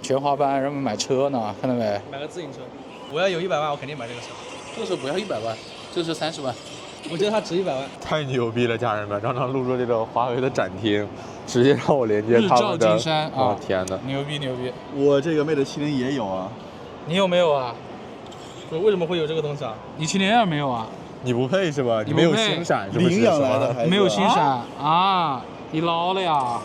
全华班，然后买车呢，看到没？买个自行车。我要有100万，我肯定买这个车。这个时候不要100万，这是30万。我觉得它值100万。太牛逼了，家人们！刚刚路过这个华为的展厅，直接让我连接他们的。日照金山啊！天哪，牛逼牛逼！我这个 Mate 70也有啊。你有没有啊？为什么会有这个东西啊？你702没有啊？你不配是吧？你没有星闪是不是？领养来的孩子。没有星闪啊？你捞了呀？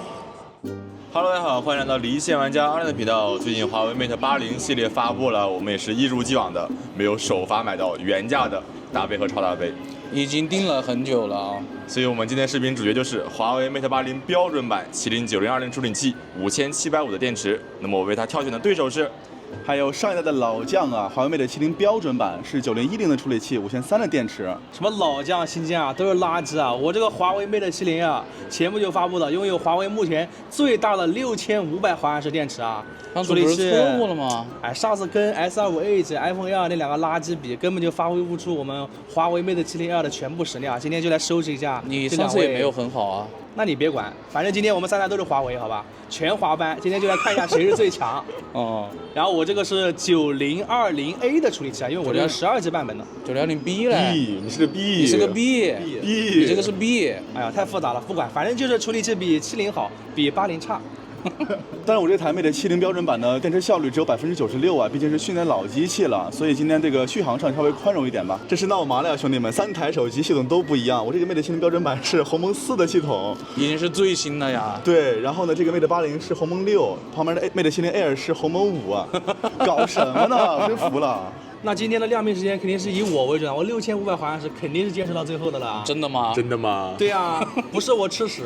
Hello， 大家好，欢迎来到离线玩家2的频道。最近华为 Mate 80系列发布了，我们也是一如既往的没有首发买到原价的大杯和超大杯，已经订了很久了啊。所以我们今天视频主角就是华为 Mate 80标准版麒麟9020处理器，5750的电池。那么我为它挑选的对手是。 还有上一代的老将啊，华为 Mate 70标准版是9010的处理器，5300的电池。什么老将新将啊，都是垃圾啊！我这个华为 Mate 70啊，前不久发布的，拥有华为目前最大的6500毫安时电池啊。当初不是错误了吗？哎，上次跟 S25 Edge、iPhone Air 那两个垃圾比，根本就发挥不出我们华为 Mate 70 L 的全部实力啊！今天就来收拾一下。你上次也没有很好啊。 那你别管，反正今天我们3台都是华为，好吧？全华班，今天就来看一下谁是最强。哦。然后我这个是9020A 的处理器啊，因为我这是12G 版本的。920B 嘞。B， 你是个 B。你是个 B。你这个是 B。哎呀，太复杂了，不管，反正就是处理器比70好，比80差。但是我这台 Mate 70标准版的电池效率只有96%啊，毕竟是训练老机器了，所以今天这个续航上稍微宽容一点吧。这是闹麻了呀，兄弟们，3台手机系统都不一样。我这个 Mate 70标准版是鸿蒙4的系统，已经是最新的呀。对，然后呢，这个 Mate 80是鸿蒙6，旁边的 Mate 70 Air 是鸿蒙5啊，搞什么呢？真服了。那今天的亮屏时间肯定是以我为准啊，我6500毫安时肯定是坚持到最后的了。真的吗？真的吗？对呀，不是我吃屎。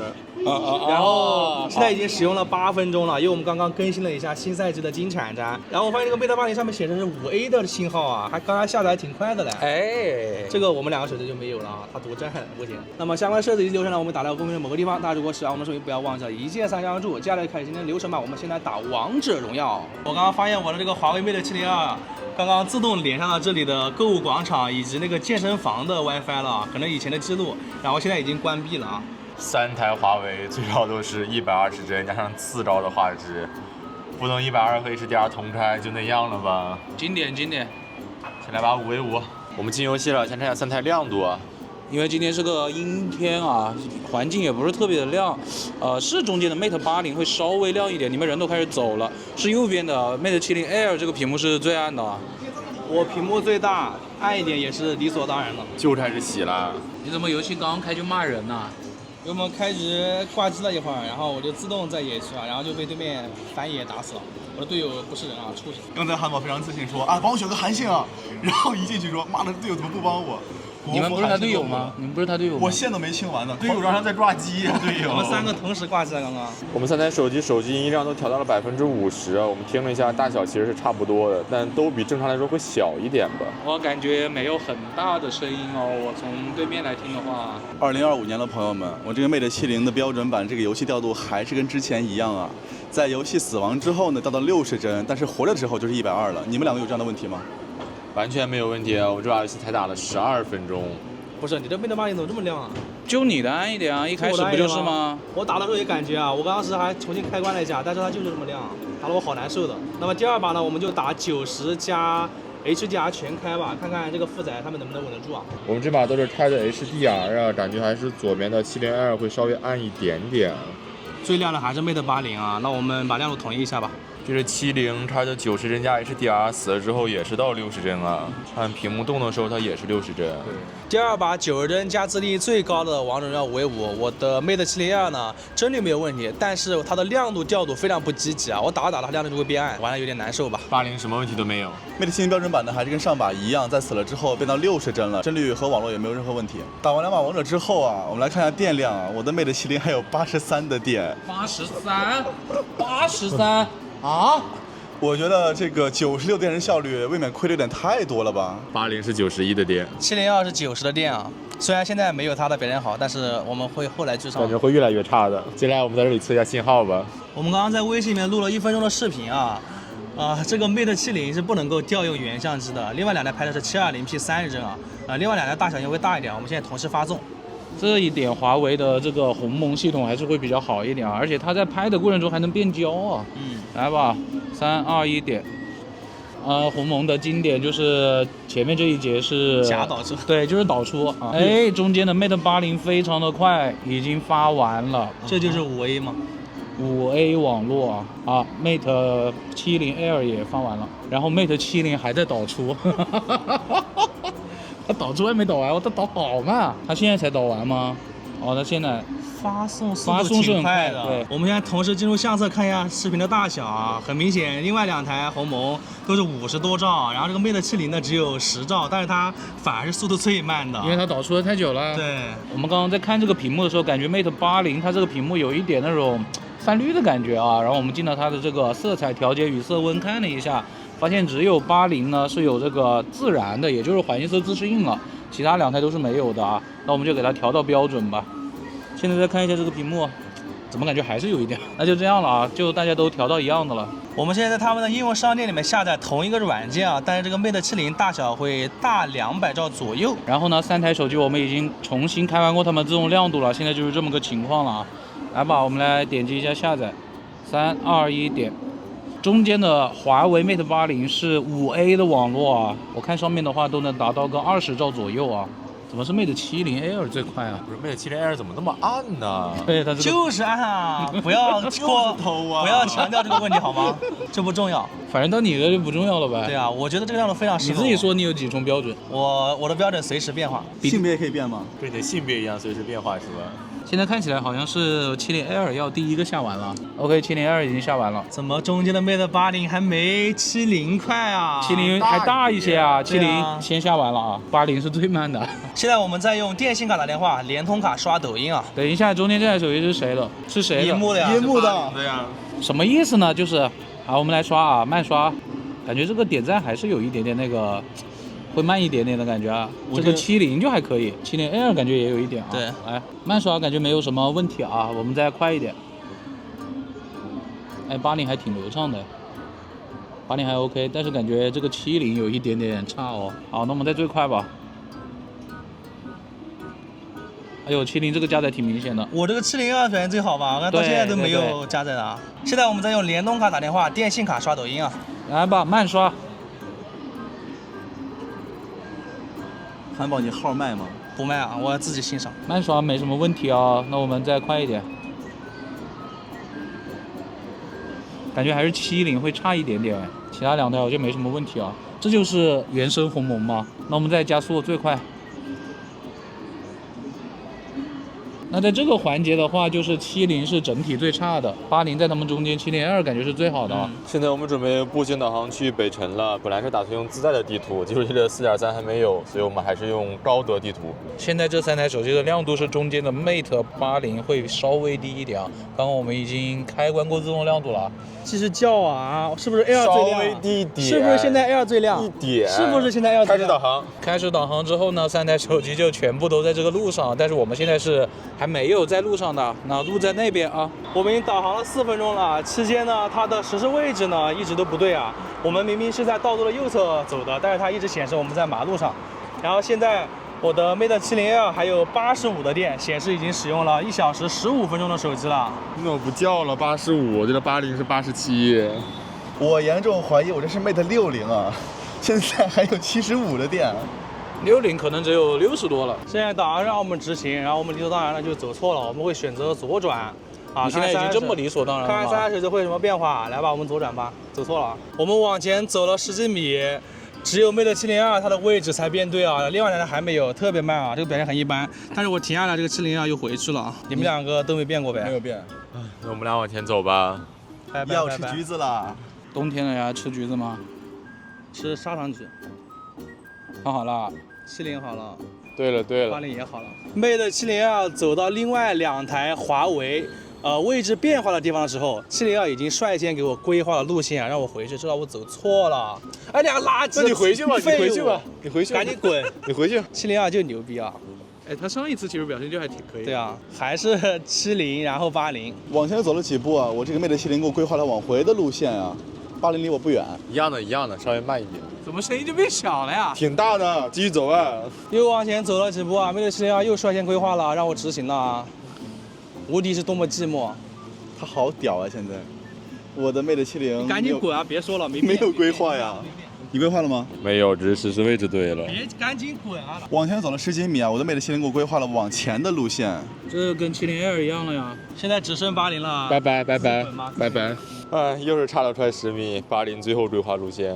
然后现在已经使用了8分钟了，因为我们刚刚更新了一下新赛季的金铲粘。然后我发现这个 Mate 80上面写的是5A 的信号啊，还刚刚下载挺快的嘞。哎，这个我们2个手机就没有了啊，它独占不行。那么相关设置流程呢，我们打到公屏的某个地方。大家如果喜欢我们的视频，不要忘记了一键3关注。接下来开始今天的流程吧，我们先来打王者荣耀。我刚刚发现我的这个华为 Mate 70刚刚自动连上了这里的购物广场以及那个健身房的 WiFi 了，可能以前的记录，然后现在已经关闭了啊。 3台华为最高都是120帧加上4兆的画质，不能120和 HDR 同开就那样了吧？经典经典。先来把5v5，我们进游戏了，先看一下3台亮度啊。因为今天是个阴天啊，环境也不是特别的亮，是中间的 Mate 80会稍微亮一点，你们人都开始走了，是右边的 Mate 70 Air 这个屏幕是最暗的。我屏幕最大，暗一点也是理所当然的。就开始洗了。你怎么游戏刚开就骂人呢？我们开局挂机了一会儿，然后我就自动在野区啊，然后就被对面反野打死了。我的队友不是人啊，畜生。刚才汉堡非常自信说啊，帮我选个韩信啊，然后一进去说妈的队友怎么不帮我？你们不是他队友吗？你们不是他队友吗？我线都没清完呢，队友让他在挂机，队友。我们3个同时挂机了，刚刚。我们3台手机音量都调到了50%，我们听了一下，大小其实是差不多的，但都比正常来说会小一点吧。我感觉没有很大的声音哦，我从对面来听的话。2025年了，朋友们，我这个 Mate 70的标准版这个游戏调度还是跟之前一样啊，在游戏死亡之后呢，调到60帧，但是活着之后就是120了。你们2个有这样的问题吗？完全没有问题，我这把游戏才打了12分钟。不是，你这 Mate 80怎么这么亮啊？就你的暗一点啊，一开始不就是吗？我打的时候也感觉啊，我当时还重新开关了一下，但是它就是这么亮，打得我好难受的。那么第2把呢，我们就打90加 HDR 全开吧，看看这个负载他们能不能稳得住啊。我们这把都是开的 HDR 啊，感觉还是左边的70 L 会稍微暗一点点。最亮的还是 Mate 80啊，那我们把亮度统一一下吧。这是70，它的90帧加 HDR 死了之后也是到60帧啊，看屏幕动的时候它也是60帧。对。第2把90帧加智力最高的王者荣耀5v5，我的 Mate 70呢帧率没有问题，但是它的亮度调度非常不积极啊，我打着打着它亮度就会变暗，玩的有点难受吧。80什么问题都没有。Mate 70标准版的还是跟上把一样，在死了之后变到60帧了，帧率和网络也没有任何问题。打完2把王者之后啊，我们来看一下电量啊，我的 Mate 70还有83的电。83啊！我觉得这个96电池效率未免亏的有点太多了吧？80是91的电，702是90的电啊。虽然现在没有它的表现好，但是我们会后来追上。感觉会越来越差的。接下来我们在这里测一下信号吧。我们刚刚在微信里面录了1分钟的视频啊，这个 Mate 70是不能够调用原相机的。另外2台拍的是720P 30帧啊，另外2台大小也会大一点。我们现在同时发送。这一点华为的这个鸿蒙系统还是会比较好一点啊，而且它在拍的过程中还能变焦啊。来吧3、2、1点。鸿蒙的经典就是前面这一节是假导出，对，就是导出啊。哎，中间的 Mate 80非常的快，已经发完了。这就是5A 吗？5A 网络啊，Mate 70 Air 也发完了，然后 Mate 70还在导出，它导出还没导完，它导好慢，它现在才导完吗？哦，它现在发送是很快的。对，我们现在同时进入相册看一下视频的大小啊，很明显，另外2台鸿蒙都是50多兆，然后这个 Mate 70呢只有10兆，但是它反而是速度最慢的，因为它导出的太久了。对，我们刚刚在看这个屏幕的时候，感觉 Mate 80它这个屏幕有一点那种泛绿的感觉啊。然后我们进到它的这个色彩调节与色温看了一下，发现只有80呢是有这个自然的，也就是环境色自适应了，其他2台都是没有的啊。那我们就给它调到标准吧。现在再看一下这个屏幕，怎么感觉还是有一点？那就这样了啊，就大家都调到一样的了。我们现在在他们的应用商店里面下载同一个软件啊，但是这个 Mate 70大小会大200兆左右。然后呢，3台手机我们已经重新开完过它们自动亮度了，现在就是这么个情况了啊。来吧，我们来点击一下下载，3、2、1点。中间的华为 Mate 80是5A 的网络啊，我看上面的话都能达到个20兆左右啊。怎么是 Mate 70 Air 最快啊？不是 Mate 70 Air 怎么那么暗呢？对，它就是暗啊，不要偷啊！不要强调这个问题好吗？这不重要。反正到你的就不重要了呗。对啊，我觉得这个亮度非常适合。你自己说你有几重标准？我的标准随时变化。性别也可以变吗？跟你的性别一样随时变化是吧？现在看起来好像是70 Air 要第一个下完了。OK， 70 Air 已经下完了。怎么中间的 Mate 80还没70快啊？70还大一些啊，70先下完了啊，80是最慢的。现在我们在用电信卡打电话，联通卡刷抖音啊。等一下，中间这台手机是谁的？是谁的？银幕的呀。银幕的。对呀。什么意思呢？就是，好，我们来刷啊，慢刷，感觉这个点赞还是有一点点那个。会慢一点点的感觉啊，这个70就还可以，70 Air 感觉也有一点啊。对，来慢刷感觉没有什么问题啊，我们再快一点。哎，80还挺流畅的，80还 OK， 但是感觉这个70有一点点差哦。好，那我们再最快吧。哎呦，70这个加载挺明显的。我这个70表现最好吧，到现在都没有加载啊。现在我们在用联通卡打电话，电信卡刷抖音啊。来吧，慢刷。韩宝，你号卖吗？不卖啊，我自己欣赏。慢刷没什么问题啊，那我们再快一点。感觉还是70会差一点点，其他2台好像没什么问题啊。这就是原生鸿蒙嘛。那我们再加速最快。那在这个环节的话，就是70是整体最差的，80在他们中间，70 Air 感觉是最好的。现在我们准备步行导航去北辰了，本来是打算用自带的地图，技术系列4.3还没有，所以我们还是用高德地图。现在这3台手机的亮度是中间的 Mate 80会稍微低一点啊。刚刚我们已经开关过自动亮度了。其实叫啊，是不是 Air 最亮？稍微低一点。是不是现在 Air 最亮？一点。是不是现在 Air 最亮？开始导航。开始导航之后呢，3台手机就全部都在这个路上，但是我们现在是还没有在路上的，那路在那边啊。我们已经导航了4分钟了，期间呢，它的实时位置呢一直都不对啊。我们明明是在道路的右侧走的，但是它一直显示我们在马路上。然后现在我的 Mate 70 Air 还有85的电，显示已经使用了1小时15分钟的手机了。那我不叫了，85，我觉得80是87。我严重怀疑我这是 Mate 60啊，现在还有75的电。60可能只有60多了。现在导航让我们直行，然后我们理所当然的就走错了，我们会选择左转。啊，你现在已经这么理所当然了吗？看看3台手机会有什么变化？来吧，我们左转吧。走错了，我们往前走了10几米，只有 Mate 702它的位置才变对啊，另外2台还没有，特别慢啊，这个表现很一般。但是我停下来，这个702又回去了啊。你们2个都没变过呗？没有变。那我们俩往前走吧。要吃橘子了。冬天了呀，吃橘子吗？吃砂糖橘。好了，70好了。对了80也好了。Mate 702走到另外2台华为位置变化的地方的时候，702已经率先给我规划了路线，让我回去，知道我走错了。哎，2个垃圾！那你回去吧，你回去吧，你回去，赶紧滚！你回去。702就牛逼啊！哎，他上一次其实表现就还挺可以。对啊，还是70，然后80。往前走了几步啊，我这个 Mate 70给我规划了往回的路线啊。80离我不远，一样的，稍微慢一点。怎么声音就变小了呀？挺大的，继续走啊！又往前走了几步啊，Mate 702又率先规划了，让我直行了啊！无敌是多么寂寞，他好屌啊！现在，我的 Mate 70赶紧滚啊！别说了，没有规划呀。你规划了吗？没有，只是实时位置对了。别赶紧滚啊！往前走了10几米啊，我的 Mate 70给我规划了往前的路线。这跟70 Air 一样了呀。现在只剩80了，拜拜拜拜拜拜。哎，又是差了快10米，80最后规划路线。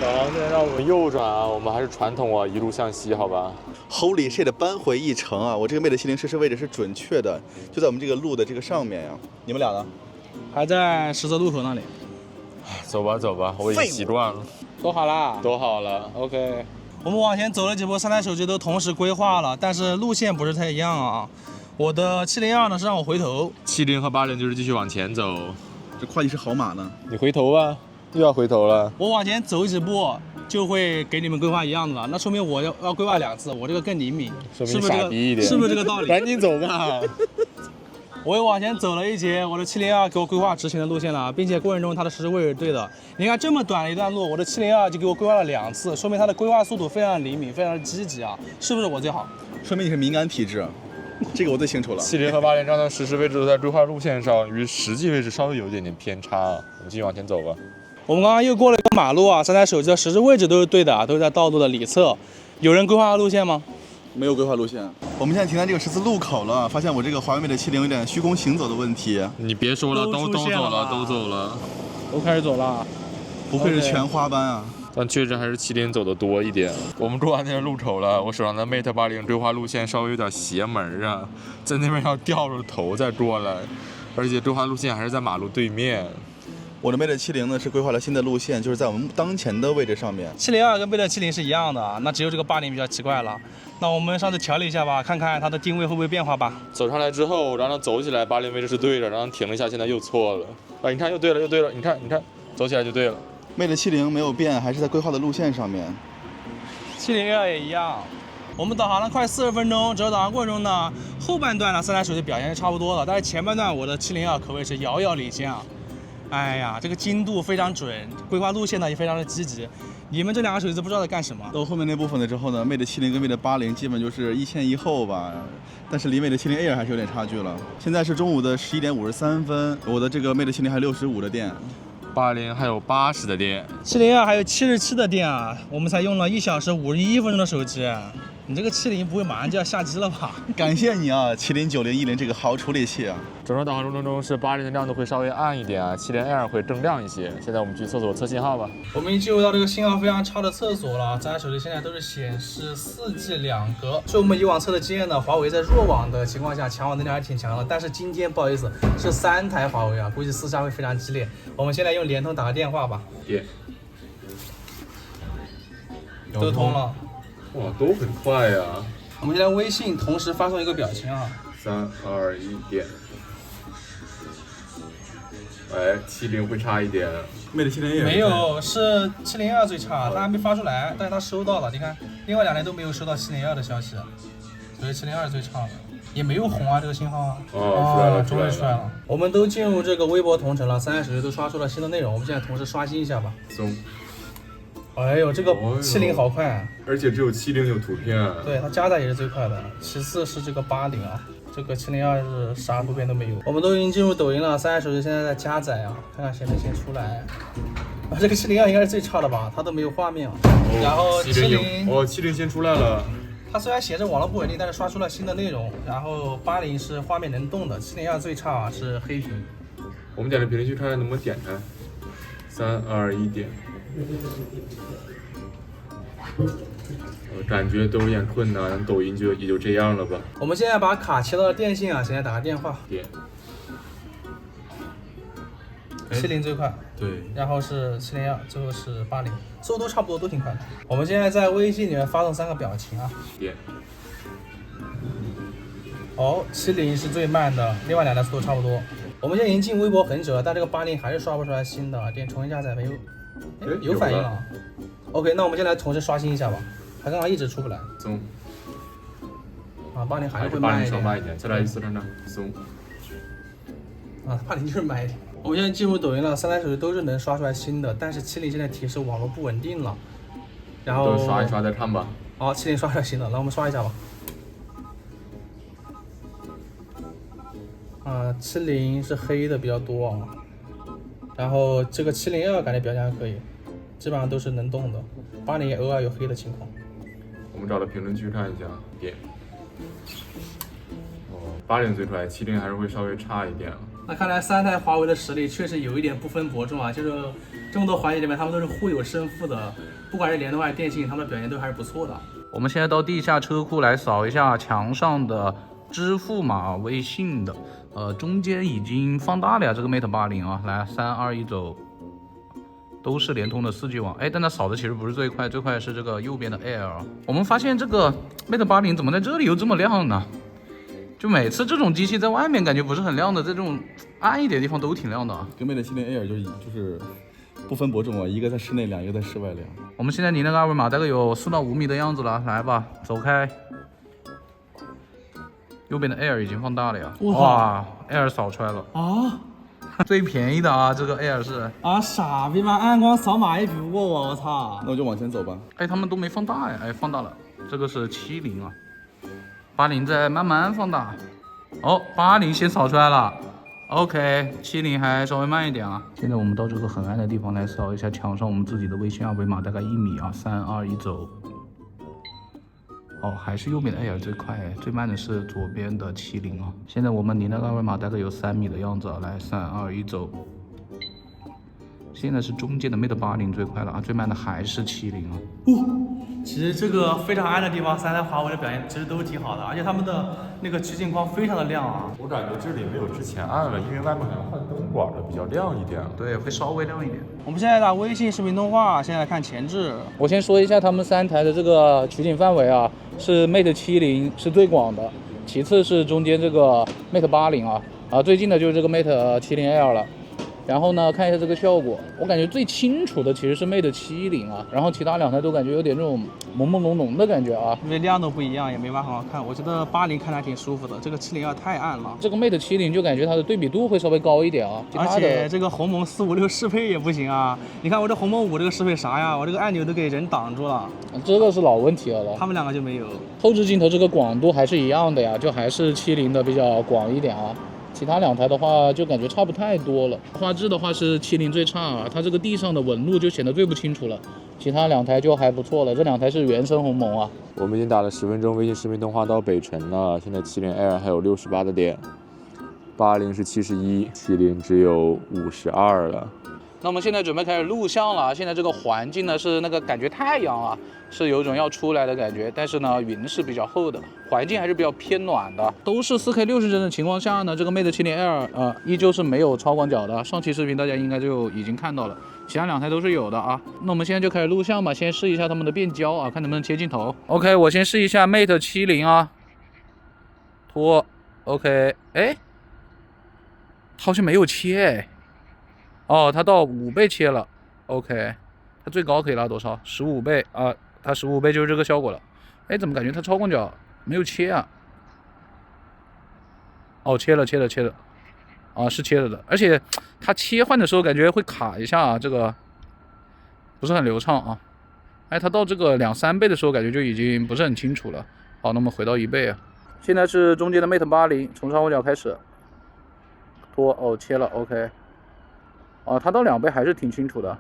导航现在让我们右转啊，我们还是传统啊，一路向西，好吧 Holy shit， 扳回一城啊！我这个 Mate 70实时位置是准确的，就在我们这个路的这个上面呀。你们俩呢？还在十字路口那里。走吧走吧，我已经习惯了。都好啦。都好了 OK。我们往前走了几步，3台手机都同时规划了，但是路线不是太一样啊。我的702呢是让我回头，70和80就是继续往前走。这会计是好马呢。你回头吧，又要回头了。我往前走几步就会给你们规划一样的了，那说明我要规划2次，我这个更灵敏，说明傻逼一点，是不是这个道理？赶紧走吧。我又往前走了一截，我的702给我规划直行的路线了，并且过程中它的实时位置对的。你看这么短的一段路，我的702就给我规划了2次，说明它的规划速度非常灵敏，非常的积极啊，是不是我最好？说明你是敏感体质，这个我最清楚了。70和80让它实时位置都在规划路线上，与实际位置稍微有一点点偏差。我们继续往前走吧。我们刚刚又过了一个马路啊，3台手机的实时位置都是对的啊，都是在道路的里侧。有人规划路线吗？没有规划路线。我们现在停在这个十字路口了，发现我这个华为 Mate 70有点虚空行走的问题。你别说了，都走了，都走了，都开始走了。不愧是全花班啊！但确实还是70走的多一点。我们过完那个路口了，我手上的 Mate 80规划路线稍微有点邪门啊，在那边要掉着头再过来，而且规划路线还是在马路对面。我的 Mate 70呢是规划了新的路线，就是在我们当前的位置上面。702跟Mate 70是一样的啊，那只有这个80比较奇怪了。那我们上次调了一下吧，看看它的定位会不会变化吧。走上来之后，让它走起来，80位置是对的，然后停了一下，现在又错了。啊，你看又对了，又对了，你看，走起来就对了。Mate 70没有变，还是在规划的路线上面。702也一样。我们导航了快40分钟，整个导航过程中呢，后半段呢3台手机表现是差不多的，但是前半段我的702可谓是遥遥领先啊。哎呀，这个精度非常准，规划路线呢也非常的积极。你们这2个手机都不知道在干什么。到后面那部分了之后呢，Mate 70跟 Mate 80基本就是1前1后吧，但是离 Mate 70 Air 还是有点差距了。现在是中午的11点53分，我的这个 Mate 70还65的电，80还有80的电，702还有77的电啊，我们才用了1小时51分钟的手机。你这个70不会马上就要下机了吧？感谢你啊，709010这个好处理器啊！整个导航过程中是80的亮度会稍微暗一点啊，70 Air 会更亮一些。现在我们去厕所测信号吧。我们已经进入到这个信号非常差的厕所了，这台手机现在都是显示4G 2格。就我们以往测的经验呢，华为在弱网的情况下强网能力还是挺强的。但是今天不好意思，是3台华为啊，估计厮杀会非常激烈。我们现在用联通打个电话吧。都通了。哇，都很快呀！我们现在微信同时发送一个表情啊。3、2、1点。哎，70会差一点。Mate 70 Air 没有，是702最差，它还没发出来，但是它收到了。你看，另外2台都没有收到702的消息，所以702最差的，也没有红啊这个信号啊。终于出来了。我们都进入这个微博同城了，3台手机都刷出了新的内容，我们现在同时刷新一下吧。哎呦，这个70好快啊！而且只有70有图片。对，它加载也是最快的，其次是这个80啊，这个702是啥图片都没有。我们都已经进入抖音了，3台手机现在在加载啊，看看谁能先出来。啊，这个702应该是最差的吧，它都没有画面啊。然后70先出来了。它虽然写着网络不稳定，但是刷出了新的内容。然后80是画面能动的，702最差啊是黑屏。我们点着评论区看看能不能点开。3、2、1点。感觉都有点困难，抖音也就这样了吧。我们现在把卡切到了电信啊，现在打个电话。70最快，对，然后是702，最后是80，速度都差不多，都挺快的。我们现在在微信里面发送3个表情啊。哦，70是最慢的，另外2台速度差不多。我们现在已经进微博很久了，但这个80还是刷不出来新的，点重新加载没有？有反应了。OK， 那我们先来同时刷新一下吧，它刚刚一直出不来。啊，80还是会慢一点。再来一次看看。啊，80就是慢一点。我们现在进入抖音了，3台手机都是能刷出来新的，但是70现在提示网络不稳定了。然后刷一刷再看吧。好，70刷出来新的，来我们刷一下吧。70是黑的比较多啊。然后这个702感觉表现还可以，基本上都是能动的，80也偶尔有黑的情况。我们找到评论区看一下，点。80最快，70还是会稍微差一点。那看来3台华为的实力确实有一点不分伯仲啊，就是这么多环节里面，他们都是互有胜负的，不管是联通还是电信，他们的表现都还是不错的。我们现在到地下车库来扫一下墙上的支付码微信的，中间已经放大了呀，这个 Mate 80啊，来3、2、1走，都是联通的4G 网，哎，但它扫的其实不是最快，最快是这个右边的 Air。我们发现这个 Mate 80怎么在这里又这么亮呢？就每次这种机器在外面感觉不是很亮的，在这种暗一点的地方都挺亮的啊。跟 Mate 70 Air 就是不分伯仲啊，一个在室内亮，一个在室外亮。我们现在离那个二维码大概有4到5米的样子了，来吧，走开。右边的 Air 已经放大了呀，哇 ，Air 扫出来了啊，最便宜的啊，这个 Air 是啊，傻逼吗？暗光扫码也比不过我操！那我就往前走吧。哎，他们都没放大呀，哎，放大了，这个是70啊，80在慢慢放大。哦，80先扫出来了 ，OK，70还稍微慢一点啊。现在我们到这个很暗的地方来扫一下墙上我们自己的微信二维码，大概1米啊，3、2、1走。哦，还是右边的 Air 最快，最慢的是左边的70啊。现在我们离那个二维码大概有3米的样子啊，来3、2、1走。现在是中间的 Mate 80最快了啊，最慢的还是70啊。其实这个非常暗的地方，3台华为的表现其实都挺好的，而且他们的那个取景框非常的亮啊。我感觉这里没有之前暗了，因为外面好像换灯管了，比较亮一点。对，会稍微亮一点。我们现在打微信视频通话，现在来看前置。我先说一下他们3台的这个取景范围啊，是 Mate 70是最广的，其次是中间这个 Mate 80啊，最近的就是这个 Mate 70 L 了。然后呢，看一下这个效果，我感觉最清楚的其实是 Mate 70啊，然后其他2台都感觉有点这种朦朦胧胧的感觉啊，因为亮度不一样，也没法很好看。我觉得80看着还挺舒服的，这个70太暗了。这个 Mate 70就感觉它的对比度会稍微高一点啊，而且这个鸿蒙456适配也不行啊，你看我这鸿蒙5这个适配啥呀？我这个按钮都给人挡住了，这个是老问题了。他们2个就没有。后置镜头这个广度还是一样的呀，就还是70的比较广一点啊。其他2台的话就感觉差不太多了，画质的话是70最差啊，它这个地上的纹路就显得最不清楚了。其他2台就还不错了，这2台是原生鸿蒙啊。我们已经打了10分钟微信视频通话到北辰了，现在70 Air 还有68的点，80是71，70只有52了。那我们现在准备开始录像了，现在这个环境呢是那个感觉太阳啊，是有一种要出来的感觉，但是呢云是比较厚的，环境还是比较偏暖的。都是4K 60帧的情况下呢，这个 Mate 70 L 依旧是没有超广角的，上期视频大家应该就已经看到了，其他2台都是有的啊。那我们现在就开始录像吧，先试一下他们的变焦啊，看能不能切镜头。OK， 我先试一下 Mate 70啊，拖 OK， 哎，好像没有切哎。哦，它到5倍切了 ，OK， 它最高可以拉多少？15倍啊，它15倍就是这个效果了。哎，怎么感觉它超广角没有切啊？哦，切了，啊，是切了的，而且它切换的时候感觉会卡一下啊，这个不是很流畅啊。哎，它到这个2、3倍的时候感觉就已经不是很清楚了。好，那么回到1倍啊，现在是中间的 Mate 80，从上广角开始，拖，哦，切了 ，OK。啊，它到2倍还是挺清楚的。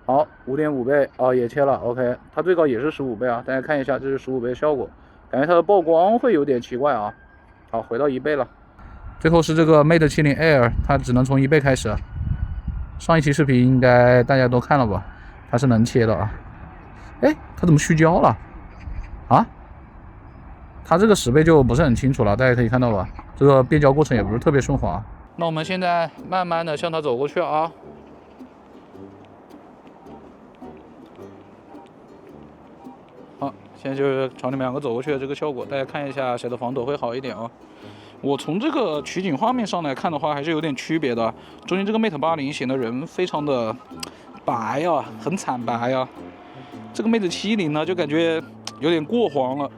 好，5.5倍啊，也切了 ，OK， 它最高也是15倍啊，大家看一下，这是15倍的效果，感觉它的曝光会有点奇怪啊。好，回到1倍了。最后是这个 Mate 70 Air， 它只能从1倍开始。上一期视频应该大家都看了吧？它是能切的啊。哎，它怎么虚焦了？啊？它这个10倍就不是很清楚了，大家可以看到吧？这个变焦过程也不是特别顺滑。那我们现在慢慢的向它走过去啊。好，现在就是朝你们2个走过去的这个效果，大家看一下谁的防抖会好一点啊。我从这个取景画面上来看的话，还是有点区别的。中间这个 Mate 80显得人非常的白呀，很惨白呀。这个 Mate 70呢，就感觉有点过黄了。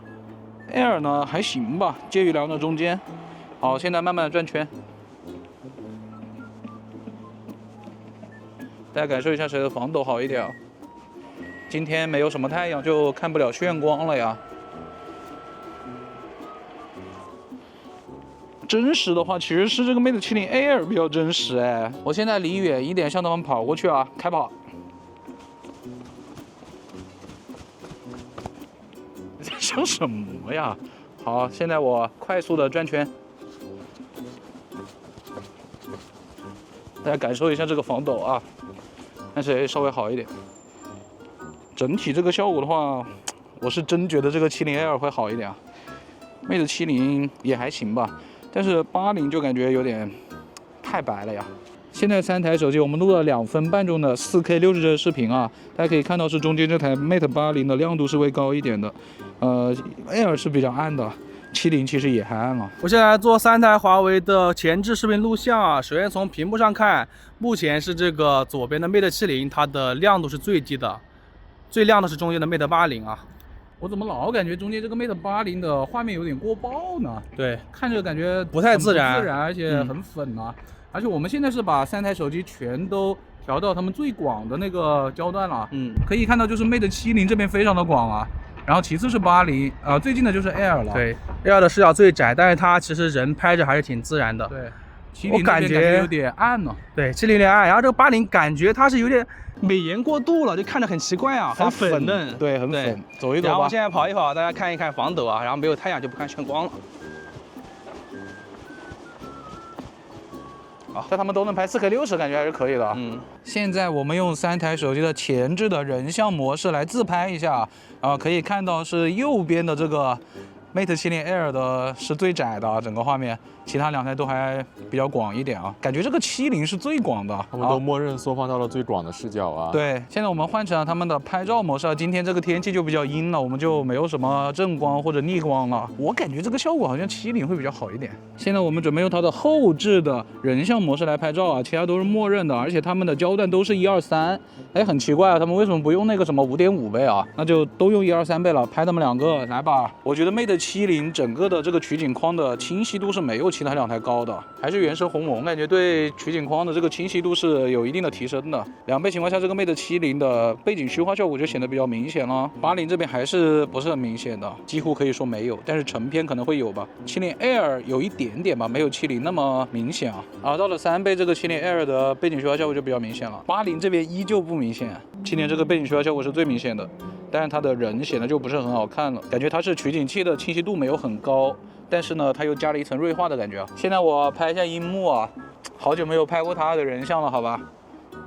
Air 呢还行吧，介于2者中间。好，现在慢慢的转圈。大家感受一下谁的防抖好一点啊。今天没有什么太阳，就看不了眩光了呀。真实的话，其实是这个 Mate 70 Air 比较真实哎。我现在离远一点向他们跑过去啊，开跑。你在想什么呀？好，现在我快速的转圈，大家感受一下这个防抖啊，看谁稍微好一点。整体这个效果的话，我是真觉得这个70 Air 会好一点啊。Mate 70也还行吧，但是80就感觉有点太白了呀。现在3台手机我们录了2分半钟的4K 60帧视频啊，大家可以看到是中间这台 Mate 80的亮度是会高一点的，Air 是比较暗的，70其实也还暗了。我现在来做3台华为的前置视频录像啊。首先从屏幕上看，目前是这个左边的 Mate 70，它的亮度是最低的，最亮的是中间的 Mate 80啊。我怎么老感觉中间这个 Mate 80的画面有点过曝呢？对，看着感觉不太自然，而且很粉啊。而且我们现在是把3台手机全都调到他们最广的那个焦段了。可以看到就是 Mate 70这边非常的广啊，然后其次是80，最近的就是 Air 了。对 ，Air 的视角最窄，但是它其实人拍着还是挺自然的。对，我感觉有点暗了。对，70有点暗，然后这个80感觉它是有点美颜过度了，就看着很奇怪啊，很粉嫩。对，很粉。走一走吧。然后我现在跑一跑，大家看一看防抖啊，然后没有太阳就不看全光了。好，但他们都能拍4K 60，感觉还是可以的。现在我们用3台手机的前置的人像模式来自拍一下，可以看到是右边的这个 Mate 70 Air 的是最窄的整个画面，其他2台都还比较广一点啊。感觉这个70是最广的，他们都默认缩放到了最广的视角啊。对，现在我们换成了他们的拍照模式啊。今天这个天气就比较阴了，我们就没有什么正光或者逆光了。我感觉这个效果好像70会比较好一点。现在我们准备用它的后置的人像模式来拍照啊，其他都是默认的，而且他们的焦段都是123。哎，很奇怪啊，他们为什么不用那个什么5.5倍啊？那就都用123倍了，拍他们2个来吧。我觉得 Mate 70整个的这个取景框的清晰度是没有其他2台高的，还是原生鸿蒙，感觉对取景框的这个清晰度是有一定的提升的。2倍情况下，这个 Mate 70的背景虚化效果就显得比较明显了。80这边还是不是很明显的，几乎可以说没有，但是成片可能会有吧。70 Air 有一点点吧，没有70那么明显啊。到了3倍，这个70 Air 的背景虚化效果就比较明显了。80这边依旧不明显，70这个背景虚化效果是最明显的。但是它的人显得就不是很好看了，感觉它是取景器的清晰度没有很高，但是呢，它又加了一层锐化的感觉啊。现在我拍一下樱木啊，好久没有拍过他的人像了，好吧？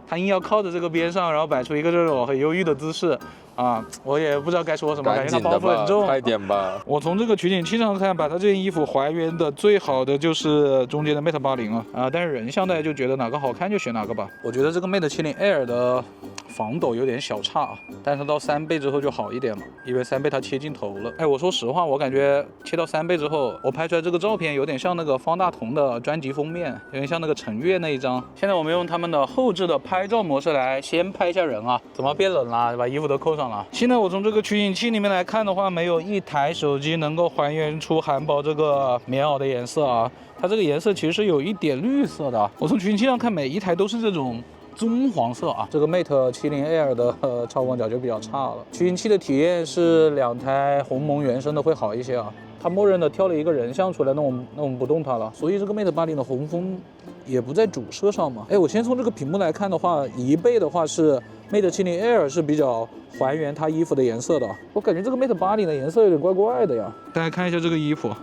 他硬要靠着这个边上，然后摆出一个这种很忧郁的姿势啊，我也不知道该说什么，感觉他包袱很重。快点吧！我从这个取景器上看，把他这件衣服还原的最好的就是中间的 Mate 80了啊，但是人像大家就觉得哪个好看就选哪个吧。我觉得这个 Mate 70 Air 的防抖有点小差，但是它到3倍之后就好一点了，因为3倍它切镜头了。哎，我说实话，我感觉切到3倍之后，我拍出来这个照片有点像那个方大同的专辑封面，有点像那个陈悦那一张。现在我们用他们的后置的拍照模式来先拍一下人啊，怎么变冷了？把衣服都扣上了。现在我从这个取景器里面来看的话，没有一台手机能够还原出韩宝这个棉袄的颜色啊，它这个颜色其实是有一点绿色的。我从取景器上看，每一台都是这种棕黄色啊，这个 Mate 70 Air 的超广角就比较差了。取景器的体验是2台鸿蒙原生的会好一些啊，它默认的挑了一个人像出来，那我们不动它了，所以这个 Mate 80的红枫也不在主摄上嘛。哎，我先从这个屏幕来看的话，1倍的话是 Mate 70 Air 是比较还原它衣服的颜色的，我感觉这个 Mate 80的颜色有点怪怪的呀。大家看一下这个衣服，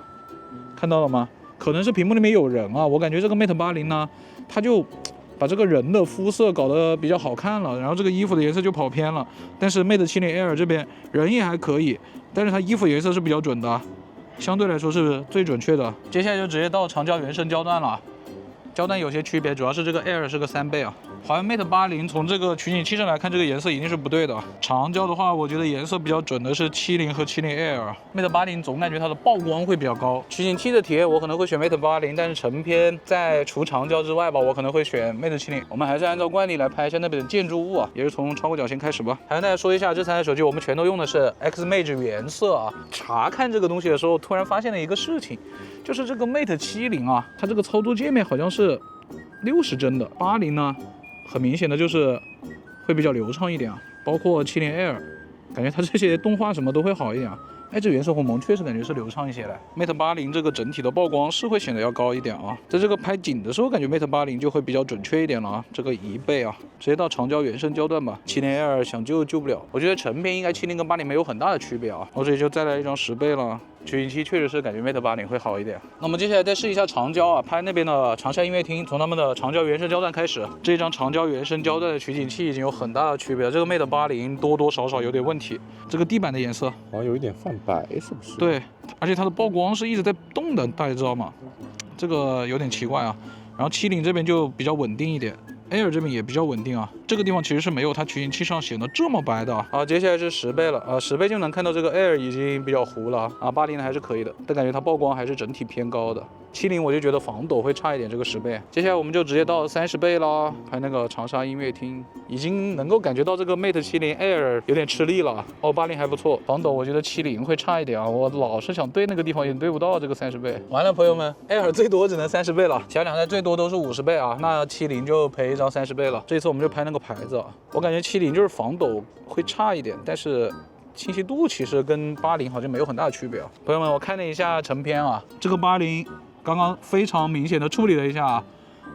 看到了吗？可能是屏幕里面有人啊，我感觉这个 Mate 80呢，它就把这个人的肤色搞得比较好看了，然后这个衣服的颜色就跑偏了。但是 Mate 70 Air 这边人也还可以，但是它衣服颜色是比较准的，相对来说是最准确的。接下来就直接到长焦原生焦段了，焦段有些区别，主要是这个 Air 是个3倍啊。华为 Mate 80从这个取景器上来看，这个颜色一定是不对的。长焦的话，我觉得颜色比较准的是70和70 Air。Mate 80总感觉它的曝光会比较高。取景器的体验我可能会选 Mate 80，但是成片在除长焦之外吧，我可能会选 Mate 70。我们还是按照惯例来拍一下那边的建筑物啊，也是从超广角先开始吧。还跟大家说一下，这3台手机我们全都用的是 Xmage 原色啊。查看这个东西的时候，突然发现了一个事情，就是这个 Mate 70啊，它这个操作界面好像是60帧的，80呢，很明显的就是会比较流畅一点啊，包括70 Air，感觉它这些动画什么都会好一点啊。哎，这原色鸿蒙确实感觉是流畅一些的。Mate 80这个整体的曝光是会显得要高一点啊，在这个拍景的时候，感觉 Mate 80就会比较准确一点了啊。这个1倍啊，直接到长焦原生焦段吧。70 Air 想救不了，我觉得成片应该70跟80没有很大的区别啊。我这里就再来一张10倍了。取景器确实是感觉 Mate 80会好一点。那么接下来再试一下长焦啊，拍那边的长沙音乐厅，从他们的长焦原生焦段开始，这张长焦原生焦段的取景器已经有很大的区别了。这个 Mate 80多多少少有点问题。这个地板的颜色好像有一点泛白，是不是？对，而且它的曝光是一直在动的，大家知道吗？这个有点奇怪啊。然后70这边就比较稳定一点。Air 这边也比较稳定啊，这个地方其实是没有它取景器上显得这么白的啊。接下来是10倍了啊，10倍就能看到这个 Air 已经比较糊了啊，80还是可以的，但感觉它曝光还是整体偏高的。70我就觉得防抖会差一点，这个10倍。接下来我们就直接到30倍啦，拍那个长沙音乐厅，已经能够感觉到这个 Mate 70 Air 有点吃力了哦，80还不错，防抖我觉得70会差一点啊，我老是想对那个地方也对不到这个30倍。完了，朋友们 ，Air 最多只能30倍了，其他两台最多都是50倍啊，那70就赔一张30倍了。这次我们就拍那个牌子啊，我感觉70就是防抖会差一点，但是清晰度其实跟80好像没有很大的区别啊。朋友们，我看了一下成片啊，这个80刚刚非常明显的处理了一下啊。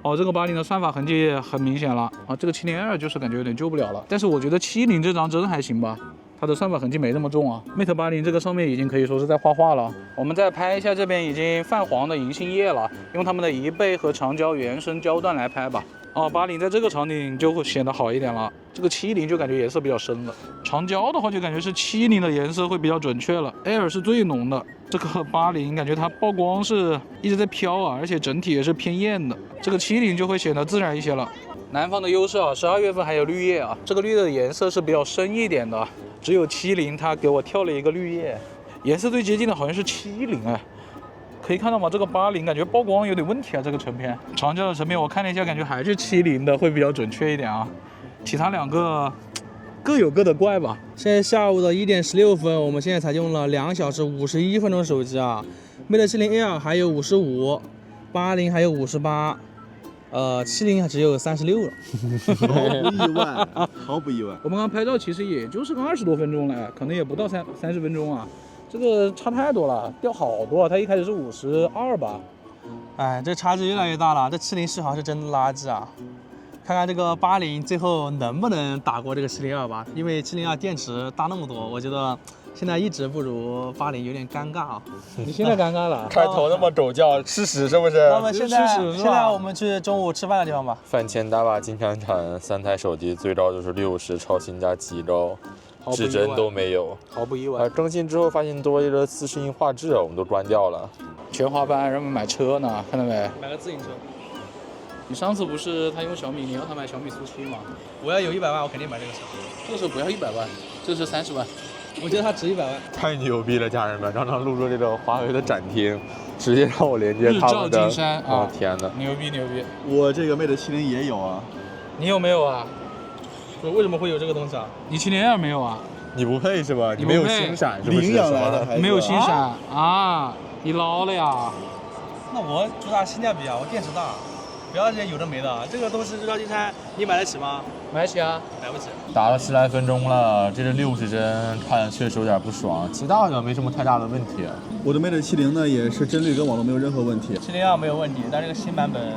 哦，这个80的算法痕迹很明显了啊，这个70 Air就是感觉有点救不了了，但是我觉得70这张真还行吧，它的算法痕迹没那么重啊。Mate 80这个上面已经可以说是在画画了。我们再拍一下这边已经泛黄的银杏叶了，用他们的1倍和长焦原生焦段来拍吧。哦，80在这个场景就会显得好一点了，这个70就感觉颜色比较深了。长焦的话就感觉是70的颜色会比较准确了 ，Air 是最浓的。这个80感觉它曝光是一直在飘啊，而且整体也是偏艳的。这个70就会显得自然一些了。南方的优势啊，12月份还有绿叶啊，这个绿的颜色是比较深一点的，只有70它给我跳了一个绿叶，颜色最接近的好像是70哎。可以看到吗？这个80感觉曝光有点问题啊，这个成片长焦的成片我看了一下，感觉还是70的会比较准确一点啊，其他两个各有各的怪吧。现在下午的1点16分，我们现在才用了2小时51分钟手机啊。Mate 70 Air 还有55，80还有58，70还只有36了。毫不意外，毫不意外。我们刚刚拍照其实也就是个20多分钟了，可能也不到30分钟啊。这个差太多了，掉好多啊！它一开始是52吧？哎，这差距越来越大了。这70续航是真垃圾啊！看看这个80最后能不能打过这个702吧？因为702电池大那么多，我觉得现在一直不如80，有点尴尬啊。你现在尴尬了？开头那么肘叫，吃屎是不是？那么现在我们去中午吃饭的地方吧。饭前打把金枪铲，3台手机最高就是60，超新加7招。指针都没有，毫不意外。更新之后发现多一个40英画质，我们都关掉了。全华班人们买车呢，看到没？买个自行车。你上次不是他用小米，你要他买小米速7吗？我要有100万，我肯定买这个车。这个时候不要100万，这是30万。我觉得它值100万。太牛逼了，家人们！刚刚入这个华为的展厅，直接让我连接他们的。日照金山啊！天哪，牛逼牛逼！我这个 Mate 70也有啊。你有没有啊？为什么会有这个东西啊？你70 Air 没有啊？你不配是吧？你没有星闪是不是？领养来的孩子。没有星闪啊？你捞了呀？那我主打性价比啊，我电池大，不要这些有的没的。这个东西日照金山，你买得起吗？买得起啊。买不起。打了10来分钟了，这个60帧看着确实有点不爽，其他好像没什么太大的问题。我的 Mate 70呢也是帧率跟网络没有任何问题。702没有问题，但这个新版本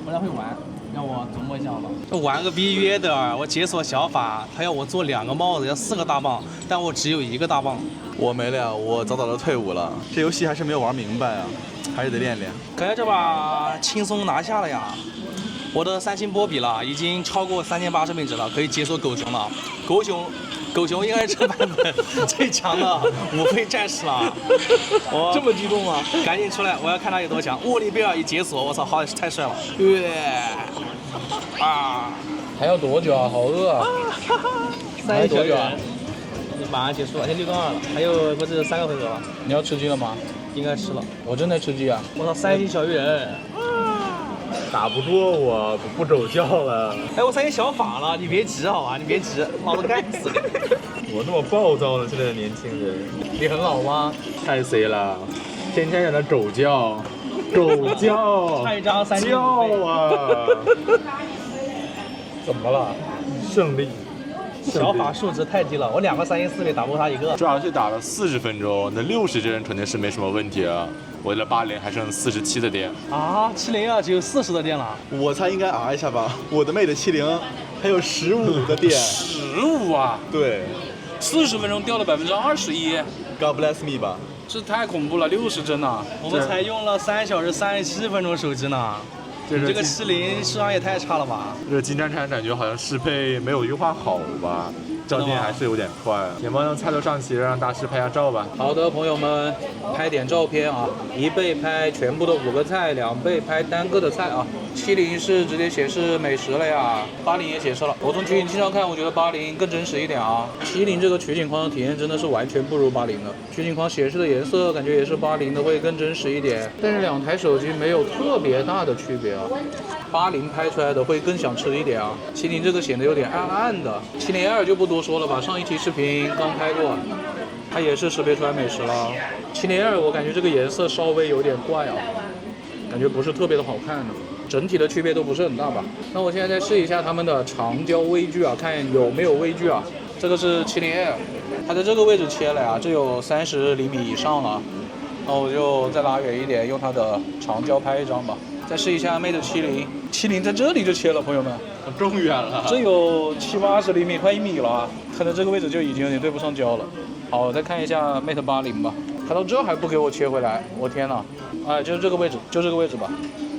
不太会玩。让我琢磨一下吧。玩个逼约的，我解锁小法，他要我做2个帽子，要4个大棒，但我只有1个大棒。我没了，我早早的退伍了。这游戏还是没有玩明白啊，还是得练练。感觉这把轻松拿下了呀！我的3星波比了，已经超过3080配置了，可以解锁狗熊了。狗熊应该是这版本最强的5费战士了。我这么激动吗？赶紧出来，我要看他有多强。沃利贝尔一解锁，我操，好太帅了！啊！还要多久啊？好饿啊！还有多久啊？马上结束了，现在6跟2了，还有不是3个回合了。你要吃鸡了吗？应该吃了。我正在吃鸡啊！我操，3星小鱼人。打不过我，不走叫了。哎，我3星小法了，你别急好吧，你别急，老子干死你！我这么暴躁呢，现在的年轻人。你很老吗？太 C 了，天天在那狗叫，差一张3星叫啊！怎么了？胜利。小法数值太低了，我2个314倍打不过他一个。这游戏打了40分钟，那60帧肯定是没什么问题啊。我的80还剩47的电啊，702只有40的电了。我猜应该一下吧，我的 Mate 70还有15的电。15啊？对，40分钟掉了21%。God bless me 吧。这太恐怖了，60帧啊！我们才用了3小时37分钟手机呢。你这个70续航也太差了吧？这个金站产感觉好像适配没有优化好吧，照电还是有点快。眼帮用菜头上齐，让大师拍下照吧。好的，朋友们，拍点照片啊！1倍拍全部的5个菜，2倍拍单个的菜啊。70是直接显示美食了呀，80也显示了。我从取景器上看，我觉得80更真实一点啊。70这个取景框的体验真的是完全不如80的，取景框显示的颜色感觉也是80的会更真实一点，但是2台手机没有特别大的区别啊。80拍出来的会更想吃一点啊，70这个显得有点暗暗的。702就不多说了吧，上一期视频刚拍过，它也是识别出来美食了。702我感觉这个颜色稍微有点怪啊，感觉不是特别的好看的。整体的区别都不是很大吧。那我现在再试一下它们的长焦微距啊，看有没有微距啊。这个是702，它在这个位置切了呀，这有30厘米以上了。那我就再拉远一点，用它的长焦拍一张吧。再试一下 Mate 70在这里就切了，朋友们，这么远了，这有70-80厘米，快1米了啊，看到这个位置就已经有点对不上焦了。好，我再看一下 Mate 80吧，看到这还不给我切回来，我天哪！哎，就是这个位置，就这个位置吧，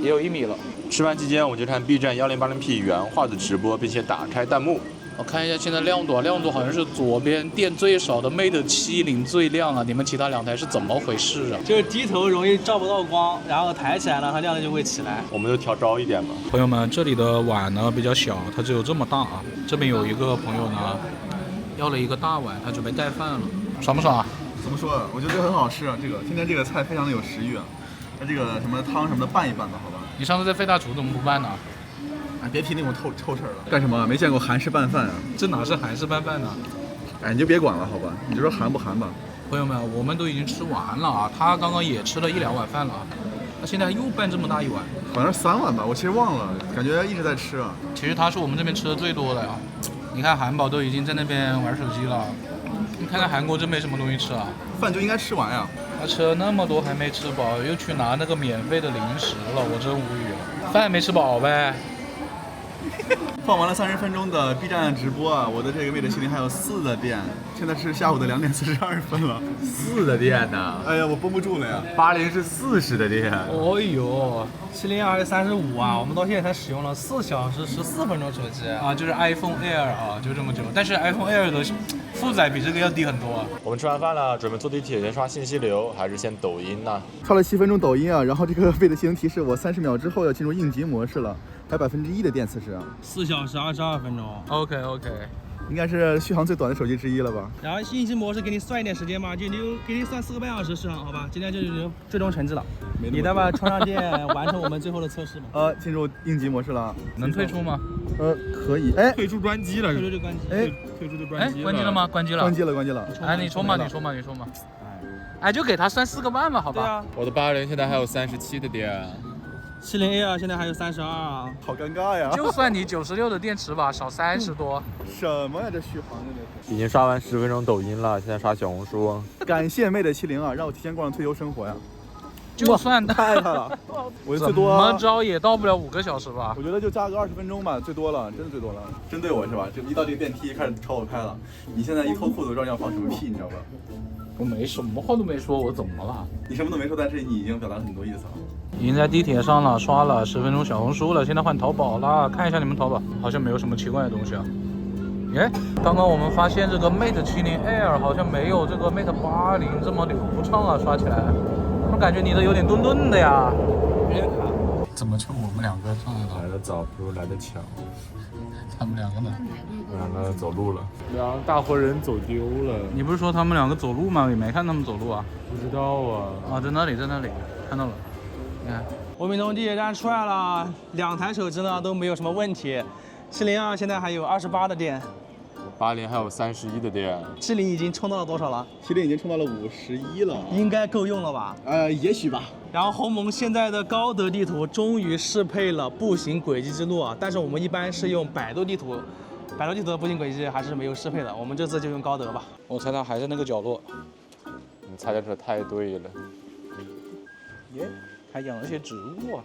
也有1米了。吃饭期间我就看 B 站1080P 原画的直播，并且打开弹幕。我看一下现在亮度啊，亮度好像是左边电最少的 Mate 70最亮啊，你们其他2台是怎么回事啊？就是低头容易照不到光，然后抬起来呢，它亮度就会起来。我们就调高一点吧。朋友们，这里的碗呢比较小，它只有这么大啊。这边有一个朋友呢，要了一个大碗，他准备带饭了，爽不爽啊？怎么说？我觉得这个很好吃啊，今天这个菜非常的有食欲啊。那这个什么汤什么的拌一拌吧，好吧？你上次在费大厨怎么不拌呢？哎，别提那种臭事儿了。干什么？没见过韩式拌饭啊？这哪是韩式拌饭呢？哎，你就别管了，好吧？你就说韩不韩吧。朋友们，我们都已经吃完了啊，他刚刚也吃了1-2碗饭了啊，他现在又拌这么大一碗，好像是3碗吧，我其实忘了，感觉一直在吃啊。其实他是我们这边吃的最多的呀。你看韩宝都已经在那边玩手机了，你看看韩国真没什么东西吃啊。饭就应该吃完呀。他吃了那么多还没吃饱，又去拿那个免费的零食了，我真无语了。饭没吃饱呗。放完了30分钟的 B 站直播啊，我的这个 Mate 70还有4的电，现在是下午的2点42分了。4的电呢？哎呀，我绷不住了呀。80是40的电。哦呦，702还是35啊，我们到现在才使用了4小时14分钟手机啊，就是 iPhone Air 啊，就这么久。但是 iPhone Air 的负载比这个要低很多啊。我们吃完饭了，准备坐地铁先刷信息流，还是先抖音呢？刷了7分钟抖音啊，然后这个Mate 70提示我30秒之后要进入应急模式了，还有1%的电此时啊。4小时22分钟。OK，应该是续航最短的手机之一了吧？然后应急模式给你算一点时间嘛，就给你算4个半小时续航，好吧？今天就是最终成绩了，你待会充上电，完成我们最后的测试吧。进入应急模式了，能退出吗？可以。哎，退出专机了，退出就关机。哎，退出就专机了。关机了吗？关机了。关机了。哎，你充嘛。哎，就给他算4个半吧，好吧？对啊。我的80现在还有37的电。70A 现在还有32啊，好尴尬呀！就算你96的电池吧，少30多。什么呀，这续航真的是。已经刷完10分钟抖音了，现在刷小红书。感谢Mate 70啊，让我提前过上退休生活呀。就算太了，我最多怎么着也到不了5个小时吧？我觉得就加个20分钟吧，最多了，真的最多了。针对我是吧？就一到这个电梯开始朝我拍了。你现在一脱裤子，我知道你要放什么屁，你知道吧？我没什么话都没说，我怎么了？你什么都没说，但是你已经表达了很多意思了。已经在地铁上了，刷了10分钟小红书了，现在换淘宝了，看一下你们淘宝，好像没有什么奇怪的东西啊。耶，刚刚我们发现这个 Mate 70 Air 好像没有这个 Mate 80这么流畅啊，刷起来，我感觉你的有点顿顿的呀。有点卡。怎么就我们2个上来了？来的早不如来的巧。他们2个呢？我2个走路了。2个大活人走丢了。你不是说他们2个走路吗？也没看他们走路啊。不知道啊。啊，在那里，看到了。你看，我们从地铁站出来了，2台手机呢都没有什么问题。702现在还有28的电，80还有31的电。70已经充到了多少了？70已经充到了51了，应该够用了吧？也许吧。然后鸿蒙现在的高德地图终于适配了步行轨迹之路啊，但是我们一般是用百度地图百度地图的步行轨迹还是没有适配的，我们这次就用高德吧。我猜它还在那个角落。你猜的可太对了。耶，还养了些植物啊。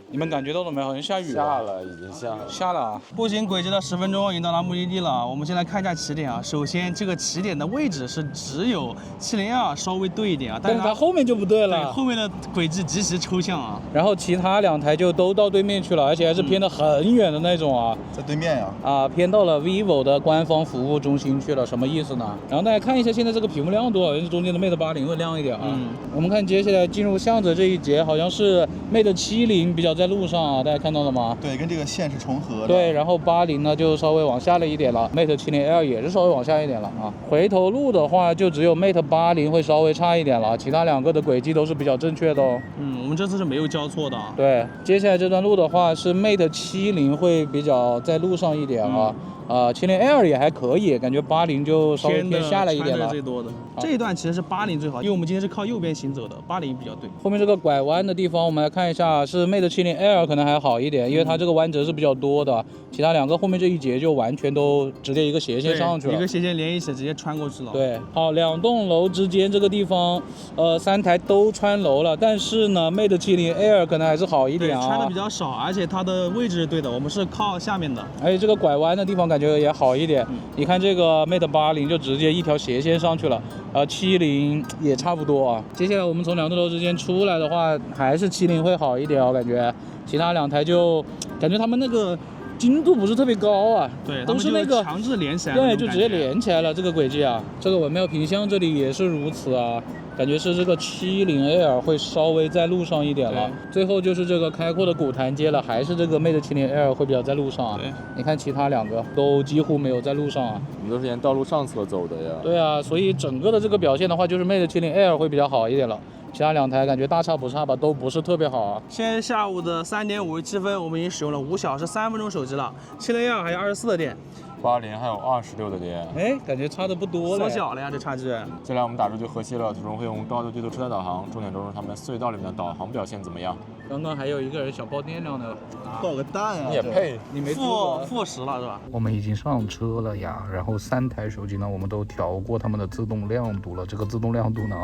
你们感觉到了没？好像下雨了。下了，已经下了。下了啊！步行轨迹了10分钟，已经到达目的地了。我们先来看一下起点啊。首先，这个起点的位置是只有702稍微对一点啊，但是它后面就不对了。对，后面的轨迹极其抽象啊。然后其他2台就都到对面去了，而且还是偏得很远的那种啊。在对面呀。啊，偏到了 vivo 的官方服务中心去了，什么意思呢？然后大家看一下现在这个屏幕亮度，好像是中间的 Mate 80会亮一点啊。我们看接下来进入向着这一节，好像是 Mate 70比较在路上啊，大家看到了吗？对，跟这个线是重合的。对，然后80呢就稍微往下了一点了 ，Mate 70L 也是稍微往下一点了啊。回头路的话，就只有 Mate 80会稍微差一点了，其他2个的轨迹都是比较正确的哦。我们这次是没有交错的啊。对，接下来这段路的话是 Mate 70会比较在路上一点啊。70L 也还可以，感觉80就稍微偏下来一点了。最多的这一段其实是80最好，因为我们今天是靠右边行走的，80比较对。后面这个拐弯的地方，我们来看一下，是 Mate 70L 可能还好一点，因为它这个弯折是比较多的，其他2个后面这一节就完全都直接一个斜线上去了，一个斜线连一起直接穿过去了。对，好，2栋楼之间这个地方，3台都穿楼了，但是呢 ，Mate 70L 可能还是好一点啊，穿的比较少，而且它的位置是对的，我们是靠下面的，而且这个拐弯的地方感觉也好一点。你看这个 Mate 80就直接一条斜线上去了，70也差不多啊。接下来我们从2栋楼之间出来的话，还是70会好一点，我感觉，其他2台就感觉他们那个精度不是特别高啊，对，都是那个强制连起来，对，就直接连起来了这个轨迹啊。这个文庙屏箱这里也是如此啊。感觉是这个70L 会稍微在路上一点了，最后就是这个开阔的古潭街了，还是这个 Mate 70L 会比较在路上啊。你看其他2个都几乎没有在路上啊。我们都是沿道路上侧走的呀。对啊，所以整个的这个表现的话，就是 Mate 70L 会比较好一点了，其他2台感觉大差不差吧，都不是特别好啊。现在下午的3点57分，我们已经使用了5小时3分钟手机了，70L还有24的电。80还有26的电，哎，感觉差的不多了，缩小了呀，这差距。接下来我们打出去河西了，途中会用高德地图车载导航，重点都是他们隧道里面的导航表现怎么样。刚刚还有一个人想爆电量呢，爆个蛋啊！你也配？你没负10了是吧？我们已经上车了呀，然后3台手机呢，我们都调过他们的自动亮度了。这个自动亮度呢，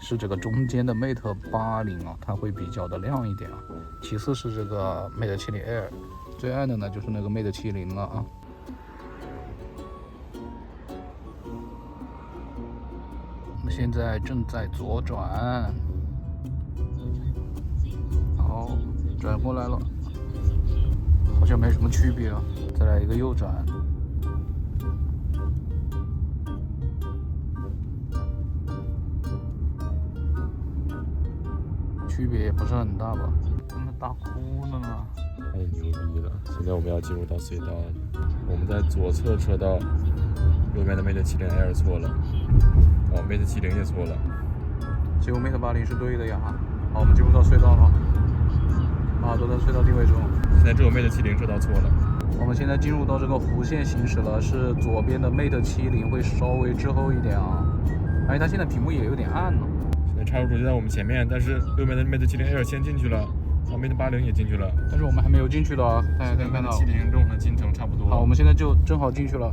是这个中间的 Mate 80啊，它会比较的亮一点啊。其次是这个 Mate 70L，最暗的呢就是那个 Mate 70了啊。现在正在左转，好，转过来了，好像没什么区别啊。再来一个右转，区别也不是很大吧？怎么打呼了呢？太牛逼了！现在我们要进入到隧道了，我们在左侧车道，右边的 Mate 70L 错了。Mate 70也错了，结果 Mate 80是对的呀。好，我们进入到隧道了，都在隧道定位中。现在只有 Mate 70车道错了。我们现在进入到这个弧线行驶了，是左边的 Mate 70会稍微滞后一点啊，而且它现在屏幕也有点暗了。现在插入口就在我们前面，但是右边的 Mate 70L 先进去了，Mate 80也进去了，但是我们还没有进去的啊，大家可以看到。70跟我们的进程差不多。好，我们现在就正好进去了。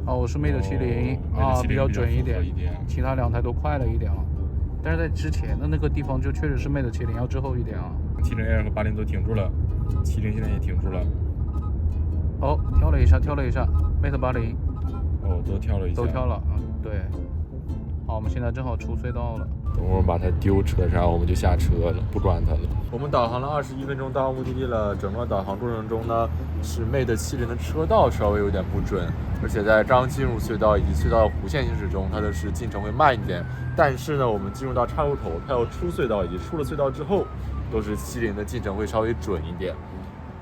我是 Mate 70比较准一点，其他2台都快了一点了。但是在之前的那个地方就确实是 Mate 70要滞后一点啊。70L 和80都停住了，70现在也停住了。跳了一下，Mate 80。都跳了一下。都跳了，对。好，我们现在正好出隧道了。等会儿把它丢车上，我们就下车了，不管它了。我们导航了21分钟到目的地了。整个导航过程中呢，是 Mate 70的车道稍微有点不准，而且在刚进入隧道以及隧道弧线行驶中，它的是进程会慢一点。但是呢，我们进入到岔路口，它要出隧道以及出了隧道之后，都是70的进程会稍微准一点。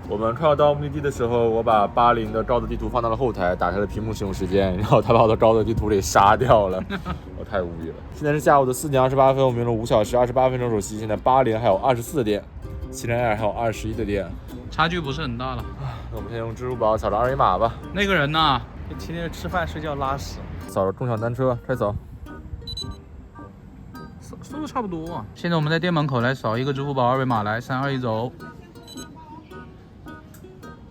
我们快要到目的地的时候，我把80的高德地图放到了后台，打开了屏幕使用时间，然后他把我的高德地图给杀掉了，我太无语了。现在是下午的4点28分，我们用了5小时28分钟手机，现在80还有24的电，70L还有21的电，差距不是很大了。那我们先用支付宝扫着二维码吧。那个人呢？天天吃饭睡觉拉屎。扫着共享单车，快走。收的差不多啊。现在我们在店门口来扫一个支付宝二维码，来3、2、1走。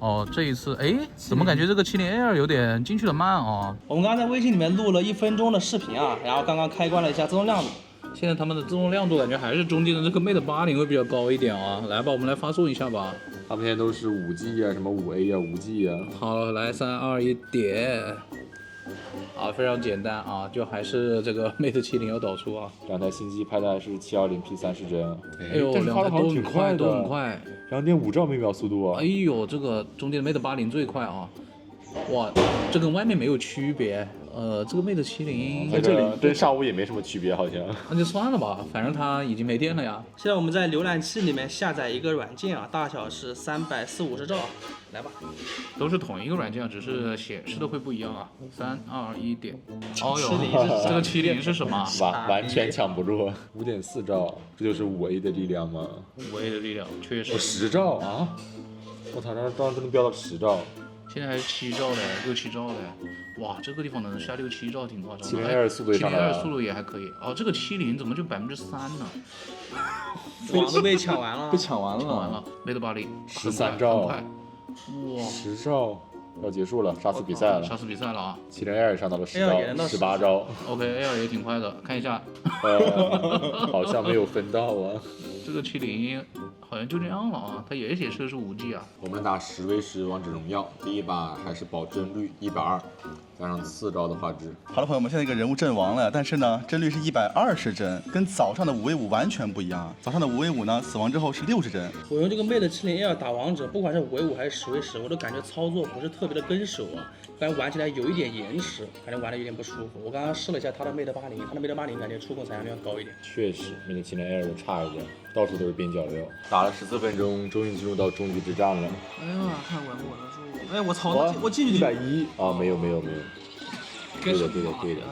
哦，这一次，哎，怎么感觉这个70L 有点进去的慢哦？我们刚刚在微信里面录了1分钟的视频啊，然后刚刚开关了一下自动亮度。现在他们的自动亮度感觉还是中间的这个 Mate 80会比较高一点啊。来吧，我们来发送一下吧。他们现在都是5G 啊，什么5A 啊，5G 啊。好，来3、2、1点。啊，非常简单啊，就还是这个 Mate 70要导出啊。2台新机拍的还是720P 30帧。哎呦，2台都很快，都很快。2.5兆每秒速度啊！哎呦，这个中间的 Mate 80最快啊！哇，这跟外面没有区别。这个 Mate 70在这里跟上午也没什么区别，好像。那就算了吧，反正它已经没电了呀。现在我们在浏览器里面下载一个软件啊，大小是340-50兆，来吧。都是同一个软件，只是显示的会不一样啊。3、2、1点。哦呦，这个70是什么？完全抢不住。5.4兆，这就是5A 的力量吗5A 的力量，确实。 10兆啊！我操，这真的飙到10兆。现在还是7兆嘞，6、7兆嘞，哇，这个地方能下6、7兆挺夸张的。70L 速度也上来了。70L 速度也还可以。哦，这个70怎么就3%呢？网都被抢完了，被抢完了。抢完了，Mate 80 13兆，哇，10兆要结束了，杀死比赛了，杀死比赛了啊！70L 也上到了10兆，18兆。OK，L 也挺快的，看一下。好像没有分到啊。这个70好像就这样了啊，它也显示的是5G 啊。我们打10v10王者荣耀，第一把还是保帧率120，加上4兆的画质。好了，朋友们，现在一个人物阵亡了，但是呢，帧率是120帧，跟早上的5v5完全不一样。早上的5v5呢，死亡之后是60帧。我用这个 Mate 70L 打王者，不管是5v5还是10v10，我都感觉操作不是特别的跟手啊，感觉玩起来有一点延迟，感觉玩的有点不舒服。我刚刚试了一下它的 Mate 80，它的 Mate 80感觉触控采样率要高一点。确实，Mate 70L 的差一点，到处都是边角料。打了14分钟，终于进入到终局之战了。哎呀，还玩我的猪！哎，我操，我进去110啊，没有。对的。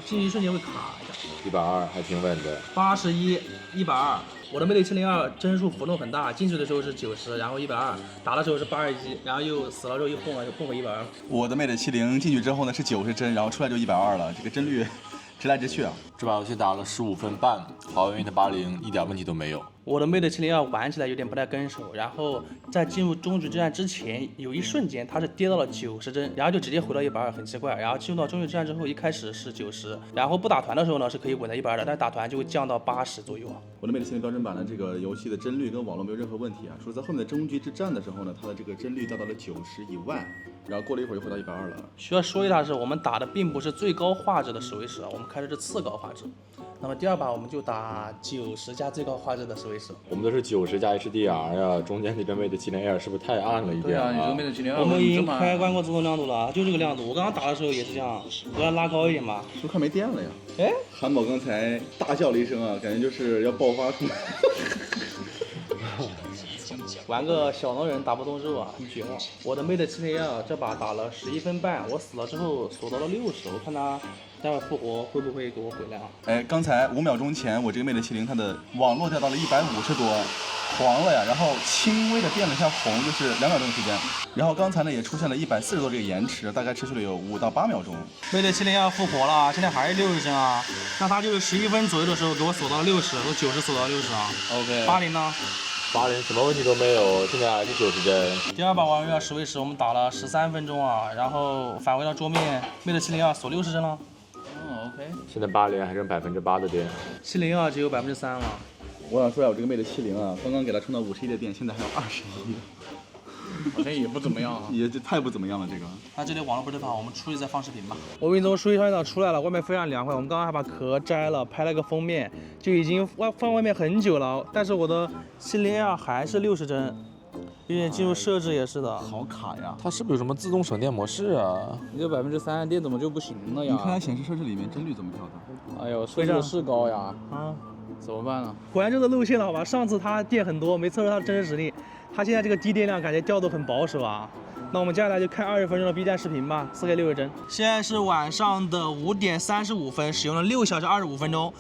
进去一瞬间会卡一下。120还挺稳的。81、120，我的 Mate 702帧数浮动很大，进去的时候是90，然后120，打的时候是81，然后又死了之后又碰回120。我的 Mate 70进去之后呢是90帧，然后出来就120了，这个帧率直来直去啊。这把游戏打了15分半，华为 Mate 80一点问题都没有。我的 Mate 702玩起来有点不太跟手，然后在进入终局之战之前，有一瞬间它是跌到了90帧，然后就直接回到120，很奇怪。然后进入到终局之战之后，一开始是90，然后不打团的时候呢是可以稳在120的，但是打团就会降到80左右啊。我的 Mate 70标准版的这个游戏的帧率跟网络没有任何问题啊，除了在后面的终局之战的时候呢，它的这个帧率掉到了90以外，然后过了一会儿又回到120了。需要说一下的是，我们打的并不是最高画质的10v10啊，我们开的是次高画质。那么第二把我们就打90加最高画质的10v10。我们都是90加 HDR 呀，中间那个 Mate 70L 是不是太暗了一点对啊，你这个 Mate 70我们已经开关过自动亮度了，就这个亮度。我刚刚打的时候也是这样，我要拉高一点吧。是不是快没电了呀？哎，韩宝刚才大叫了一声啊，感觉就是要爆发出来。玩个小农人打不动肉啊，很绝望。我的 Mate 701这把打了11分半，我死了之后锁到了60，我看他待会复活会不会给我回来啊？哎，刚才5秒钟前我这个 Mate 70它的网络掉到了150多，黄了呀，然后轻微的变了一下红，就是2秒钟的时间。然后刚才呢也出现了140多这个延迟，大概持续了有5到8秒钟。Mate 701复活了，现在还是60帧啊，那他就是11分左右的时候给我锁到了60，从90锁到60啊。OK。80呢？80什么问题都没有，现在还是90帧。第二把王者荣耀10v10，我们打了13分钟啊，然后返回到桌面，Mate 702锁60帧了。OK。现在80还剩8%的电，702只有3%了。我想说呀，我这个 Mate 70啊，刚刚给它充到51的电，现在还有21。好像也不怎么样啊，也就太不怎么样了这个。那这里网络不是特好，我们出去再放视频吧。我们从数据商店出来了，外面非常凉快。我们刚刚还把壳摘了，拍了个封面，就已经放外面很久了。但是我的702还是60帧，有点进入设置也是的。好卡呀！它是不是有什么自动省电模式啊？你这3%电怎么就不行了呀？你看它显示设置里面帧率怎么调的？哎呦，设置是高呀，啊，怎么办呢？果然就是露馅了，好吧？上次它电很多，没测出它的真实实力。它现在这个低电量感觉调度很保守啊。那我们接下来就看20分钟的 B 站视频吧，4K 60帧。现在是晚上的5点35分，使用了6小时25分钟。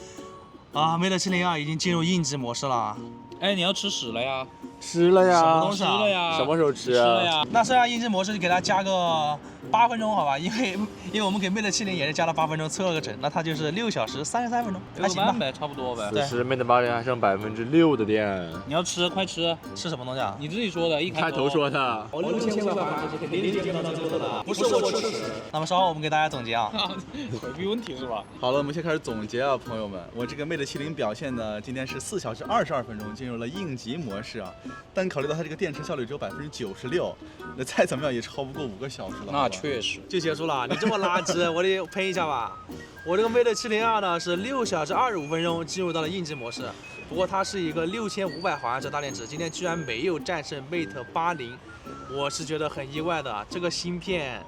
啊，Mate 702已经进入应急模式了。哎，你要吃屎了呀？吃了呀，什么东西啊？吃了呀？什么时候吃啊？吃了呀？那剩下应急模式就给它加个8分钟好吧，因为我们给 Mate 70也是加了8分钟凑了个整，那它就是6小时33分钟，还行吧，呗，差不多呗。此时 Mate 80还剩6%的电。你要吃，快吃！是什么东西啊？你自己说的，一开头说的。我6500华是肯定见不到最后的，不是我吃屎。那么稍后我们给大家总结啊，回避问题是吧？好了，我们先开始总结啊，朋友们。我这个 Mate 70表现呢，今天是4小时22分钟进入了应急模式啊。但考虑到它这个电池效率只有96%，那再怎么样也超不过5个小时了。那确实。就结束了。你这么垃圾，我得喷一下吧。我这个 Mate 702呢是6小时25分钟进入到了应急模式，不过它是一个6500毫安时大电池，今天居然没有战胜 Mate 80，我是觉得很意外的。这个芯片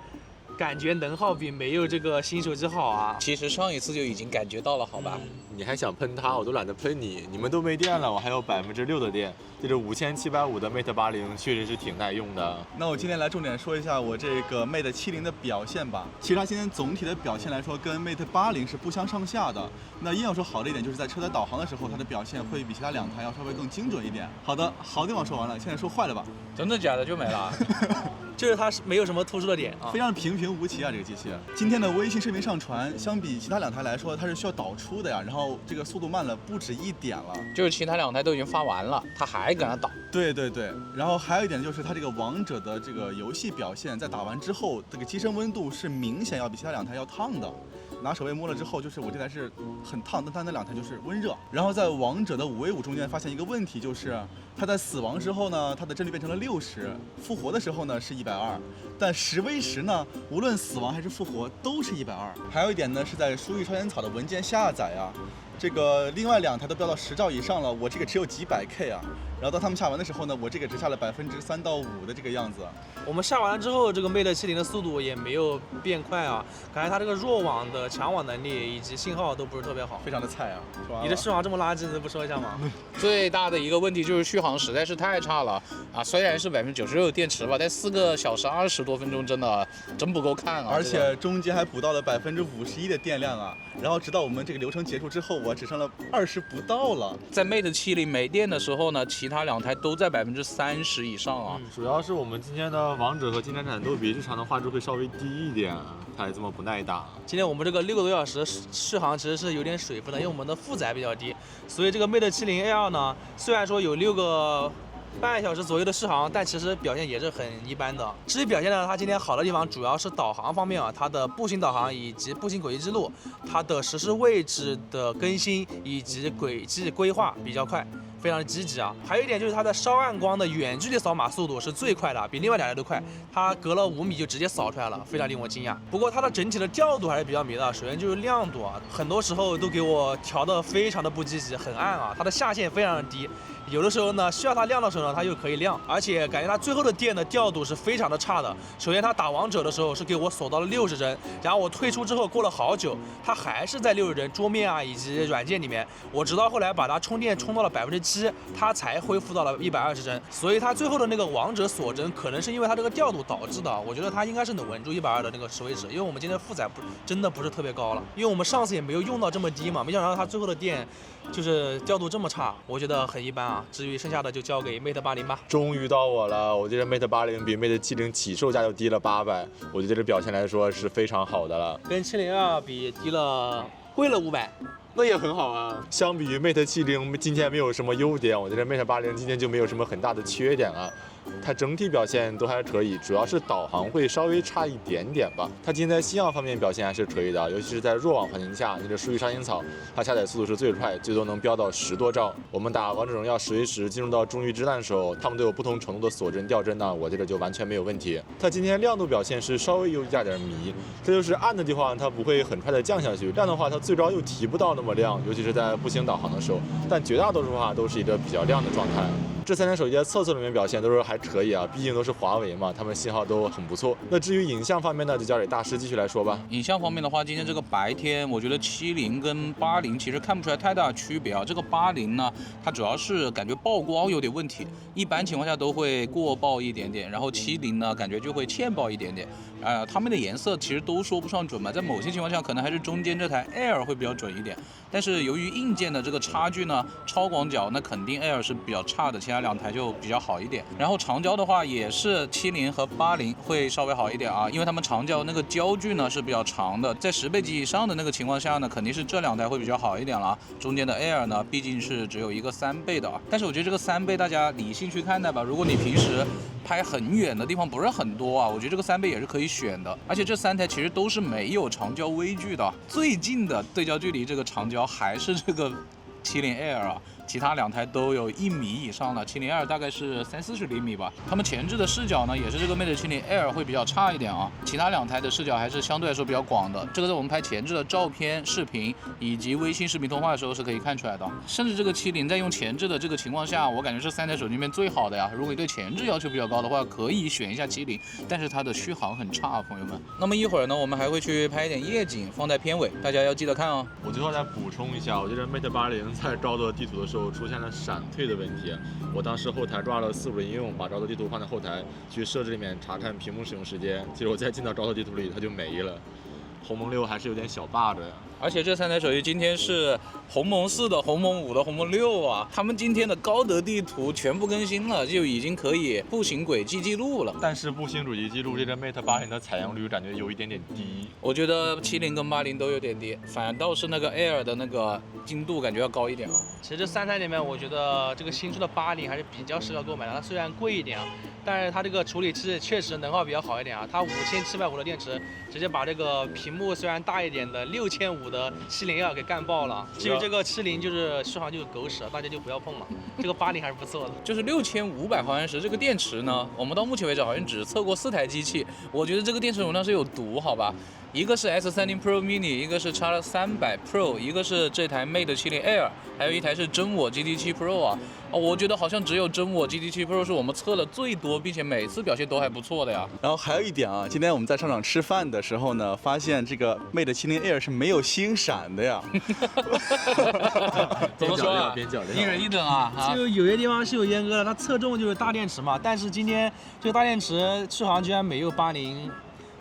感觉能耗比没有这个新手机好啊。其实上一次就已经感觉到了，好吧？你还想喷它，我都懒得喷你。你们都没电了，我还有6%的电。这个5750的 Mate 80确实是挺耐用的。那我今天来重点说一下我这个 Mate 70的表现吧。其实它今天总体的表现来说，跟 Mate 80是不相上下的。那硬要说好的一点，就是在车载导航的时候，它的表现会比其他2台要稍微更精准一点。好的，好地方说完了，现在说坏的吧。真的假的就没了？就是它是没有什么突出的点啊，非常平平无奇啊，这个机器。今天的微信视频上传，相比其他2台来说，它是需要导出的呀，然后这个速度慢了不止1点了。就是其他2台都已经发完了，它还搁那导。对，然后还有一点就是它这个王者的这个游戏表现，在打完之后，这个机身温度是明显要比其他2台要烫的。拿手背摸了之后，就是我这台是很烫，但它那2台就是温热。然后在王者的5v5中间发现一个问题，就是它在死亡之后呢，它的帧率变成了60，复活的时候呢是120，但10v10呢，无论死亡还是复活都是120。还有一点呢，是在书玉超烟草的文件下载啊，这个另外2台都飙到10兆以上了，我这个只有几百 K 啊。然后到他们下完的时候呢，我这个只下了3%到5%的这个样子。我们下完了之后，这个 Mate 70的速度也没有变快啊，感觉它这个弱网的强网能力以及信号都不是特别好，非常的菜啊。你的续航这么垃圾，你不说一下吗？最大的一个问题就是续航实在是太差了啊！虽然是96%的电池吧，但4个小时20多分钟真不够看啊！而且中间还补到了51%的电量啊。然后直到我们这个流程结束之后，我只剩了20不到了。在 Mate 70没电的时候呢，其他2台都在30%以上啊。主要是我们今天的王者和金铲铲都比日常的画质会稍微低一点，才这么不耐打。今天我们这个6个多小时续航其实是有点水分的，因为我们的负载比较低，所以这个 Mate 70 Air 呢，虽然说有6个半小时左右的续航，但其实表现也是很一般的。至于表现呢，它今天好的地方主要是导航方面啊，它的步行导航以及步行轨迹记录，它的实时位置的更新以及轨迹规划比较快。非常的积极啊！还有一点就是它的烧暗光的远距离扫码速度是最快的，比另外2台都快。它隔了5米就直接扫出来了，非常令我惊讶。不过它的整体的调度还是比较迷的。首先就是亮度啊，很多时候都给我调的非常的不积极，很暗啊。它的下限非常的低，有的时候呢需要它亮的时候呢，它又可以亮，而且感觉它最后的电的调度是非常的差的。首先它打王者的时候是给我锁到了60帧，然后我退出之后过了好久，它还是在60帧，桌面啊以及软件里面，我直到后来把它充电充到了7%。它才恢复到了120帧，所以它最后的那个王者锁帧可能是因为它这个调度导致的。我觉得它应该是能稳住120的那个实位值，因为我们今天负载真的不是特别高了，因为我们上次也没有用到这么低嘛，没想到它最后的电就是调度这么差，我觉得很一般啊。至于剩下的就交给 Mate 80吧。终于到我了，我觉得 Mate 80比 Mate 70起售价就低了800，我觉得这表现来说是非常好的了，跟702比低了贵了500。那也很好啊。相比于 Mate 70，今天没有什么优点，我觉得 Mate 80今天就没有什么很大的缺点了。它整体表现都还可以，主要是导航会稍微差一点点吧。它今天在信号方面表现还是可以的，尤其是在弱网环境下，你这数据杀青草，它下载速度是最快，最多能飙到10多兆。我们打王者荣耀10v10进入到中域之战的时候，他们都有不同程度的锁帧掉帧呢，我这个就完全没有问题。它今天亮度表现是稍微有一点迷，这就是暗的地方它不会很快的降下去，亮的话它最高又提不到那么亮，尤其是在步行导航的时候，但绝大多数话都是一个比较亮的状态。这3台手机在测试里面表现都是还可以啊，毕竟都是华为嘛，他们信号都很不错。那至于影像方面呢，就交给大师继续来说吧。影像方面的话，今天这个白天，我觉得70跟80其实看不出来太大的区别啊。这个80呢，它主要是感觉曝光有点问题，一般情况下都会过曝一点点，然后70呢感觉就会欠曝一点点。它们的颜色其实都说不上准嘛，在某些情况下可能还是中间这台 Air 会比较准一点。但是由于硬件的这个差距呢，超广角那肯定 Air 是比较差的，其他他两台就比较好一点。然后长焦的话也是70和80会稍微好一点啊，因为他们长焦那个焦距呢是比较长的，在10倍机以上的那个情况下呢，肯定是这两台会比较好一点了。中间的 Air 呢，毕竟是只有一个3倍的啊，但是我觉得这个3倍大家理性去看待吧。如果你平时拍很远的地方不是很多啊，我觉得这个3倍也是可以选的。而且这3台其实都是没有长焦微距的，最近的对焦距离这个长焦还是这个70 Air 啊。其他两台都有1米以上了，70 Air大概是30-40厘米吧。他们前置的视角呢，也是这个 Mate 70 Air 会比较差一点啊。其他两台的视角还是相对来说比较广的，这个在我们拍前置的照片、视频以及微信视频通话的时候是可以看出来的。甚至这个70在用前置的这个情况下，我感觉是3台手机里面最好的呀。如果你对前置要求比较高的话，可以选一下70，但是它的续航很差，朋友们。那么一会儿呢，我们还会去拍一点夜景，放在片尾，大家要记得看哦。我最后再补充一下，我觉得 Mate 80在照的地图的时候出现了闪退的问题。我当时后台抓了4.5的应用，把照的地图放在后台去设置里面查看屏幕使用时间，结果再进到照的地图里它就没了。鸿蒙6还是有点小 bug 呀。而且这3台手机今天是鸿蒙4的、鸿蒙5的、鸿蒙6啊，他们今天的高德地图全部更新了，就已经可以步行轨迹记录了。但是步行轨迹记录这个 Mate 80的采样率感觉有一点点低。我觉得70跟80都有点低，反倒是那个 Air 的那个精度感觉要高一点啊。其实这3台里面，我觉得这个新出的80还是比较适合购买的。它虽然贵一点啊，但是它这个处理器确实能耗比较好一点啊。它5750的电池，直接把这个屏幕虽然大一点的6500的70给干爆了。至于这个70就是续航就是狗屎，大家就不要碰了。这个80还是不错的。就是6500毫安时这个电池呢，我们到目前为止好像只测过4台机器，我觉得这个电池容量是有毒，好吧？一个是 S30 Pro Mini， 一个是 X300 Pro， 一个是这台 Mate 70 Air， 还有一台是真我 GT7 Pro 啊。我觉得好像只有真我 GT7 Pro 是我们测的最多，并且每次表现都还不错的呀。然后还有一点啊，今天我们在商场吃饭的时候呢，发现这个 Mate 70 Air 是没有星闪的呀。怎么说啊？边角料一人一等啊！就有些地方是有阉割的，它侧重就是大电池嘛，但是今天这个大电池续航居然没有80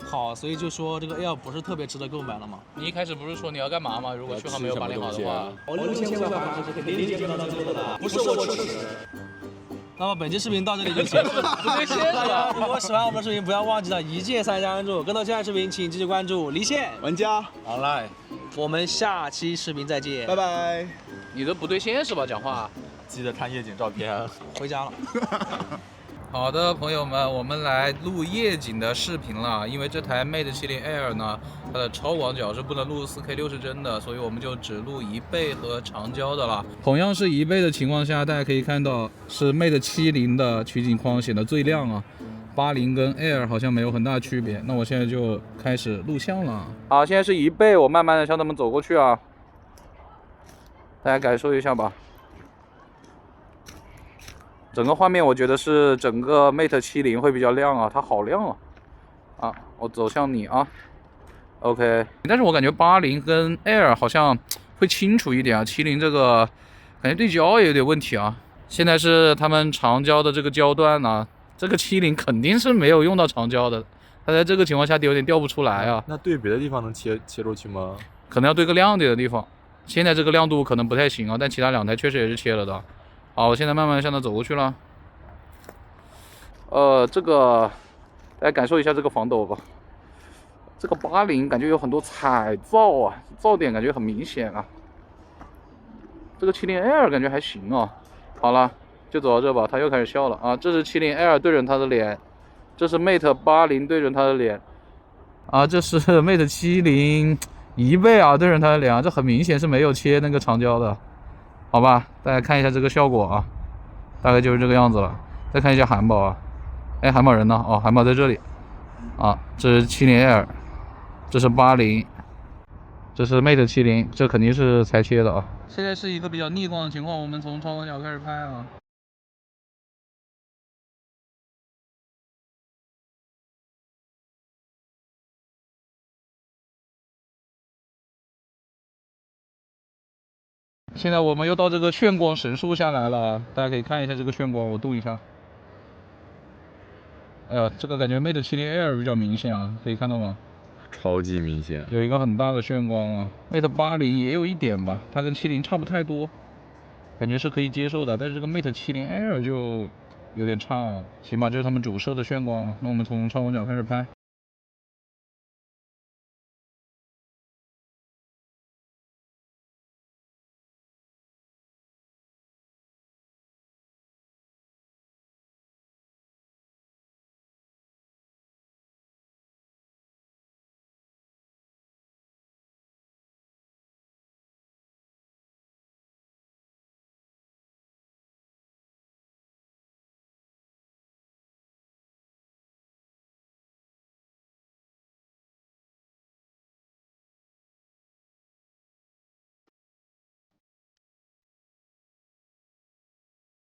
好，所以就说这个 Air 不是特别值得购买了嘛。你一开始不是说你要干嘛吗？如果续航没有80好的话，我6500毫安时肯定接不到这个的，不是我吃。那么本期视频到这里就结束了，不对，谢谢大家。如果喜欢我们的视频，不要忘记了一键3加关注，更多精彩视频请继续关注离线玩家，好嘞，我们下期视频再见，拜拜。你这不对线是吧？讲话。记得看夜景照片。回家了。好的，朋友们，我们来录夜景的视频了。因为这台 Mate 70 Air 呢，它的超广角是不能录 4K 60帧的，所以我们就只录1倍和长焦的了。同样是1倍的情况下，大家可以看到是 Mate 70的取景框显得最亮啊。80跟 Air 好像没有很大区别。那我现在就开始录像了。好，现在是1倍，我慢慢的向他们走过去啊，大家感受一下吧。整个画面我觉得是整个 Mate 70会比较亮啊，它好亮啊！啊，我走向你啊 ，OK。但是我感觉80跟 Air 好像会清楚一点啊，70这个感觉对焦也有点问题啊。现在是他们长焦的这个焦段啊，这个70肯定是没有用到长焦的，它在这个情况下有点调不出来啊。那对别的地方能切出去吗？可能要对个亮点的地方，现在这个亮度可能不太行啊，但其他2台确实也是切了的。好，我现在慢慢向它走过去了。这个大家感受一下这个防抖吧。这个80感觉有很多彩噪啊，噪点感觉很明显啊。这个70 Air 感觉还行啊。好了，就走到这吧。他又开始笑了啊！这是70 Air 对准他的脸，这是 Mate 80对准他的脸啊，这是 Mate 70 1倍啊对准他的脸啊，这很明显是没有切那个长焦的。好吧，大家看一下这个效果啊，大概就是这个样子了。再看一下韩宝啊，哎，韩宝人呢？哦，韩宝在这里啊。这是70 Air， 这是80，这是 Mate 70，这肯定是裁切的啊。现在是一个比较逆光的情况，我们从超广角开始拍啊。现在我们又到这个炫光神树下来了，大家可以看一下这个炫光，我动一下。哎呀，这个感觉 Mate 70 Air 比较明显啊，可以看到吗？超级明显，有一个很大的炫光啊。Mate 80也有一点吧，它跟70差不太多。感觉是可以接受的，但是这个 Mate 70 Air 就有点差，起码这是他们主摄的炫光。那我们从超广角开始拍。